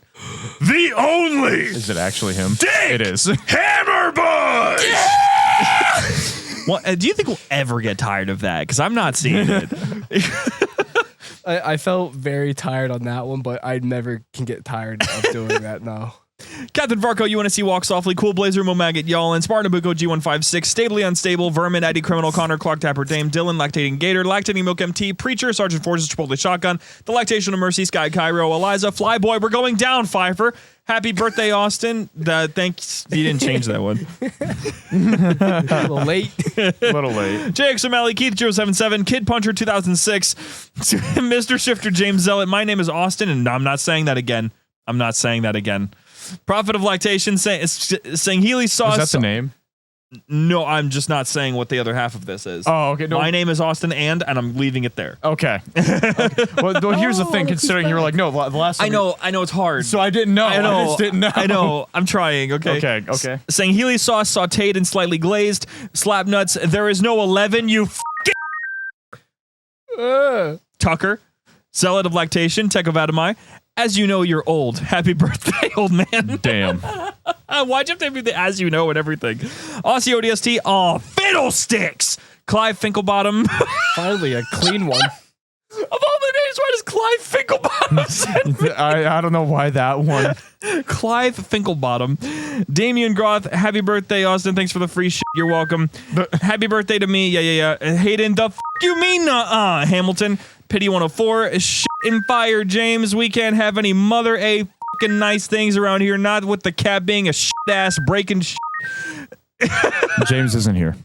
the only Is it actually him? Dick! It is. Hammer Boys. Well, do you think we'll ever get tired of that? Because I'm not seeing it. I felt very tired on that one, but I never can get tired of doing that now. Captain Varco, UNSC Walk Softly, Cool Blazer, Momagat, Y'all, and Spartanabuco G156, Stably Unstable, Vermin, Eddie Criminal, Connor, Clock Tapper, Dame, Dylan, Lactating Gator, Lactating Milk MT, Preacher, Sergeant Forces, Chipotle Shotgun, The Lactation of Mercy, Sky Cairo, Eliza, Flyboy, we're going down, Pfeiffer. Happy birthday, Austin. Thanks. You didn't change that one. A little late. Little late. JX O'Malley, Keith077, Kid Puncher 2006, Mr. Shifter, James Zealot. My name is Austin, and I'm not saying that again. I'm not saying that again. Prophet of Lactation saying Healy Sauce. Is that the name? No, I'm just not saying what the other half of this is. Oh, okay. No. My name is Austin and I'm leaving it there. Okay. Well, here's the thing. Considering you were like, no, the last time I know it's hard. So I didn't know. I just didn't know. I know. I'm trying. Okay. Okay. Saying Healy sauce sauteed and slightly glazed. Slap nuts. There is no 11. You Tucker. Zealot of Lactation. Tech of Adamai. As you know, you're old. Happy birthday, old man. Damn. Why'd you have to do the as you know and everything? Aussie ODST. Oh, fiddlesticks. Clive Finkelbottom. Finally, a clean one. Of all the names, why does Clive Finkelbottom send me? I don't know why that one. Clive Finkelbottom. Damian Groth, happy birthday, Austin. Thanks for the free shit. You're welcome. Happy birthday to me. Yeah. Hayden, the f you mean? Hamilton. Pity 104. Shit and fire, James. We can't have any mother a fucking nice things around here. Not with the cat being a shit ass breaking shit. James isn't here.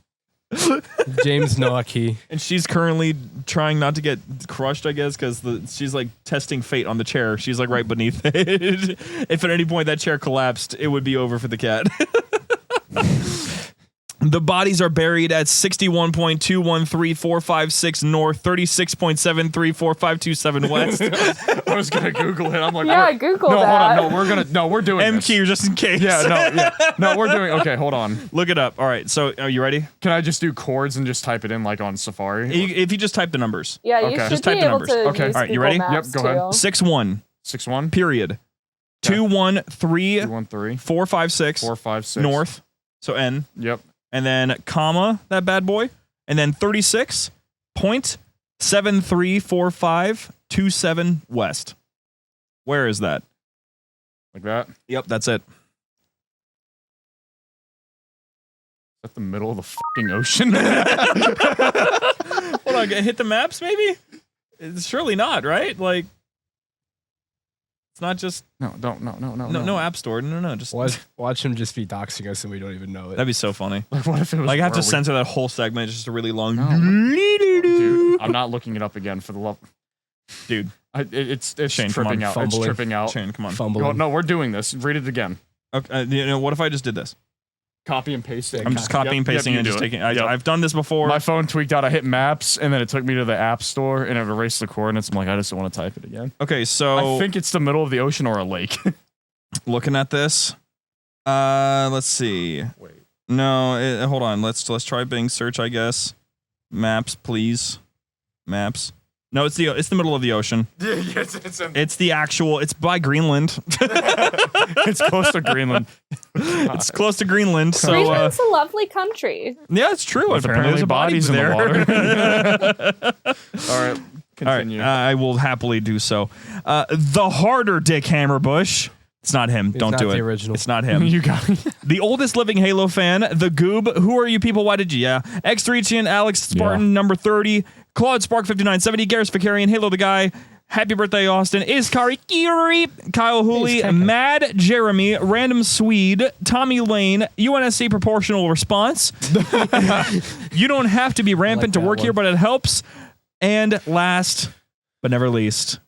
James Noaki. And she's currently trying not to get crushed, I guess, because she's like testing fate on the chair. She's like right beneath it. If at any point that chair collapsed, it would be over for the cat. The bodies are buried at 61.213456 north, 36.734527 west. I was gonna Google it. I'm like, Yeah, Google no, that. hold on. We're doing M this. key just in case. No, we're doing. Okay, hold on. Look it up. All right. So are you ready? Can I just do chords and just type it in like on Safari? If you just type the numbers. Yeah, you Okay. should Just be type the able numbers. to Okay. use All right, you Google ready? Maps, Yep, go ahead. too. 61 61 period. Yeah. 213 213 456 456 north. So N. Yep. And then comma that bad boy. And then 36.734527 west. Where is that? Like that? Yep, that's it. At the middle of the fucking ocean. Hold on, hit the maps maybe? It's surely not, right? Like, it's not just No, no app store. No, just Watch him just be doxing us and we don't even know it. that'd be so funny. Like, what if it was Like I have to where we- censor that whole segment. It's just a really long. Dude, I'm not looking it up again for the love. Dude, It's Shane, come tripping on, out. fumbling. It's tripping out. Shane, come on. Fumbling. No, we're doing this. Read it again. Okay, you know, what if I just did this? Copy and paste it. I'm just copying and pasting you and just do it. taking. Yep. I've done this before. My phone tweaked out. I hit maps, and then it took me to the app store, and it erased the coordinates. I'm like, I just don't want to type it again. Okay, so I think it's the middle of the ocean or a lake. looking at this, let's see. Wait. No, hold on. Let's try Bing search. I guess maps, please. Maps. No, it's the middle of the ocean. Yes, It's the actual. It's by Greenland. it's close to Greenland. It's close to Greenland. So Greenland's a lovely country. yeah, it's true. With Apparently, there's a bodies body in there. the water. All right, All continue. right, I will happily do so. The harder Dick Hammerbush. It's not him. Don't not do it. the original. It's not him. You got it. The oldest living Halo fan, the Goob. Who are you people? Why did you? Yeah. X3chian, Alex Spartan, number 30, Claude Spark 5970, Garrus Vicarian, Halo the Guy. Happy birthday, Austin. Iskari Kiri, Kyle Hooley, Mad Jeremy, Random Swede, Tommy Lane, UNSC Proportional Response. You don't have to be rampant to work here, but it helps. And last but never least,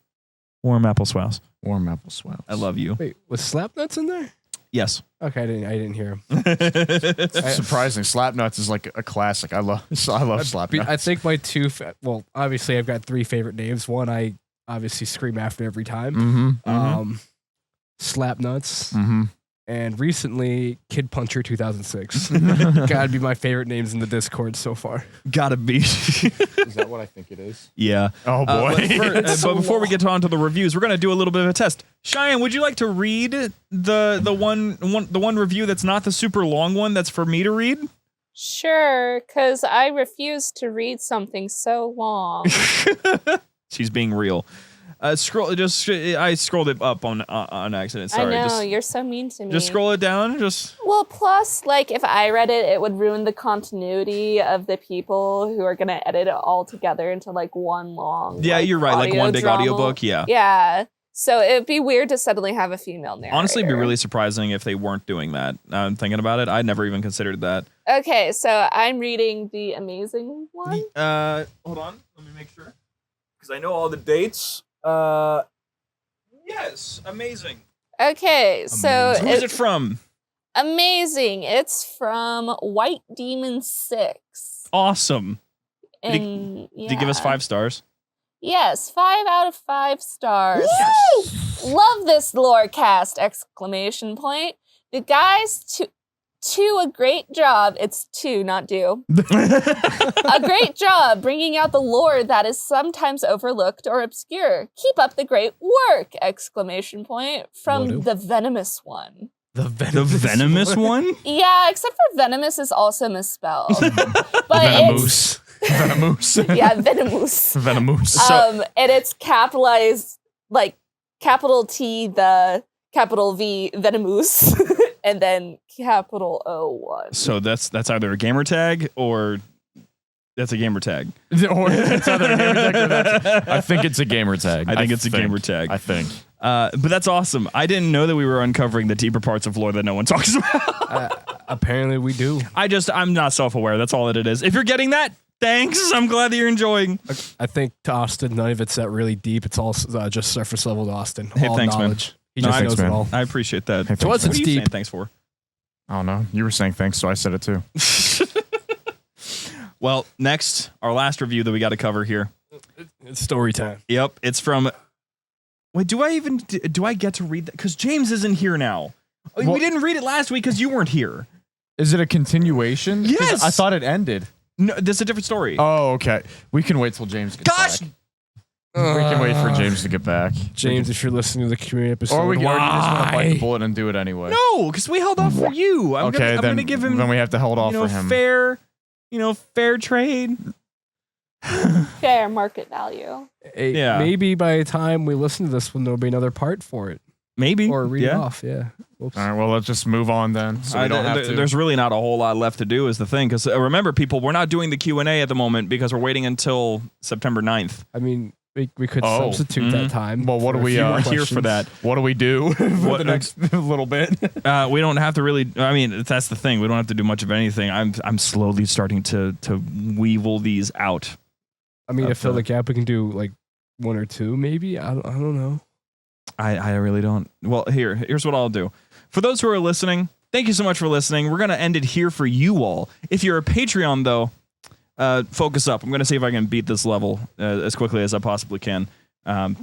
Warm Apple Swouse. Warm apple swells. I love you. Wait, was Slapnuts in there? Yes. Okay, I didn't hear him. It's surprising. Slapnuts is like a classic. I love Slapnuts. I think my well, obviously I've got 3 favorite names. One I obviously scream after every time. Slapnuts. And recently Kid Puncher 2006. Gotta be my favorite names in the Discord so far. Gotta be. Is that what I think it is? Yeah. Oh boy. But before we get on to the reviews, we're gonna do a little bit of a test. Cheyenne, would you like to read the one review that's not the super long one that's for me to read? Sure, because I refuse to read something so long. She's being real. I scrolled it up on accident. Sorry. I know, you're so mean to me. Just scroll it down. Well, plus, like, if I read it, it would ruin the continuity of the people who are going to edit it all together into, like, one long. Yeah, like, you're right. Like one big drama. audiobook. Yeah. Yeah. So it'd be weird to suddenly have a female narrator. Honestly, it'd be really surprising if they weren't doing that. I'm thinking about it. I never even considered that. Okay, so I'm reading the amazing one. Hold on. Let me make sure. Because I know all the dates. Yes, amazing. Okay, so Who's it from? Amazing. It's from White Demon 6. Awesome. And Did he give us 5 stars? Yes, 5 out of 5 stars. Woo! Love this Lorecast! Exclamation point. The guys to a great job. It's to, not do. A great job bringing out the lore that is sometimes overlooked or obscure. Keep up the great work! Exclamation point from the Venomous One. The venomous one? Yeah, except for venomous is also misspelled. But Venomous. Venomous. Yeah, venomous. Venomous. And it's capitalized, like capital T, the capital V, venomous, and then capital O1. So that's either a gamer tag or that's a gamer tag. Or it's either a gamer tag or that's, I think it's a gamer tag. I think it's a gamer tag. I think. But that's awesome. I didn't know that we were uncovering the deeper parts of lore that no one talks about. Apparently we do. I'm not self-aware. That's all that it is. If you're getting that, thanks. I'm glad that you're enjoying. I think to Austin, none of it's that really deep. It's all just surface level to Austin. Hey, all thanks, knowledge. man. He just knows it all. I appreciate that. Hey, To us, What it's are you deep. saying thanks for? I don't know. You were saying thanks, so I said it too. Well, next, our last review that we got to cover here. It's story time. Yep, it's from. Wait, do I get to read that? Because James isn't here now. Well, we didn't read it last week because you weren't here. Is it a continuation? 'Cause Yes! I thought it ended. No, this is a different story. Oh, okay. We can wait till James gets back. We can wait for James to get back. James, if you're listening to the community episode, Or you just want to bite the why? bullet and do it anyway. No, because we held off for you. I'm Okay, gonna, then I'm gonna give him. then we have to hold off for him. fair trade. Fair market value. Hey, Yeah. Maybe by the time we listen to this one, there'll be another part for it. Maybe. Or read it off, yeah. Whoops. All right, well, let's just move on then. So we don't have to. There's really not a whole lot left to do is the thing. Because remember, people, we're not doing the Q&A at the moment because we're waiting until September 9th. I mean, we could substitute that time. Well, what do we here for that? What do we do for the next little bit? We don't have to really. I mean, that's the thing. We don't have to do much of anything. I'm slowly starting to weevil these out. I mean, to fill the gap, we can do like 1 or 2, maybe. I don't know. I really don't. Well, here's what I'll do. For those who are listening, thank you so much for listening. We're going to end it here for you all. If you're a Patreon, though, focus up. I'm going to see if I can beat this level as quickly as I possibly can.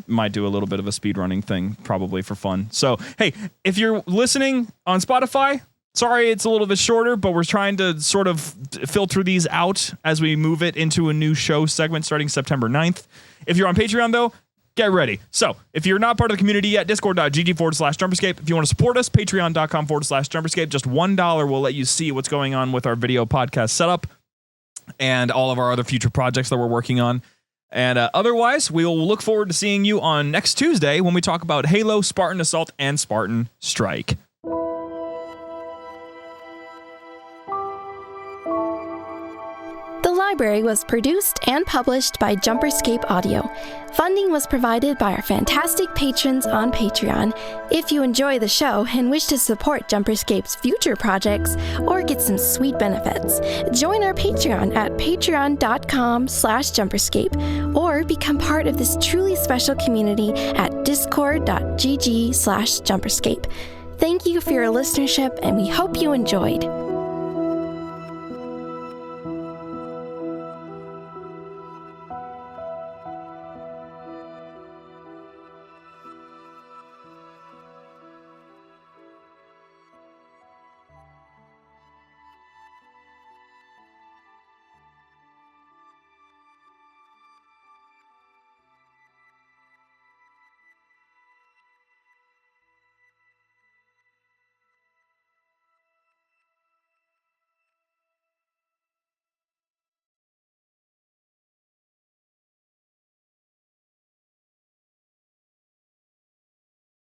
Might do a little bit of a speedrunning thing, probably for fun. So, hey, if you're listening on Spotify, sorry it's a little bit shorter, but we're trying to sort of filter these out as we move it into a new show segment starting September 9th. If you're on Patreon, though, get ready. So if you're not part of the community yet, discord.gg/JumperScape. If you want to support us, patreon.com/JumperScape. Just $1 will let you see what's going on with our video podcast setup and all of our other future projects that we're working on. And otherwise, we will look forward to seeing you on next Tuesday when we talk about Halo, Spartan Assault, and Spartan Strike. The library was produced and published by JumperScape Audio. Funding was provided by our fantastic patrons on Patreon. If you enjoy the show and wish to support JumperScape's future projects or get some sweet benefits, join our Patreon at patreon.com/JumperScape or become part of this truly special community at discord.gg/JumperScape. Thank you for your listenership, and we hope you enjoyed.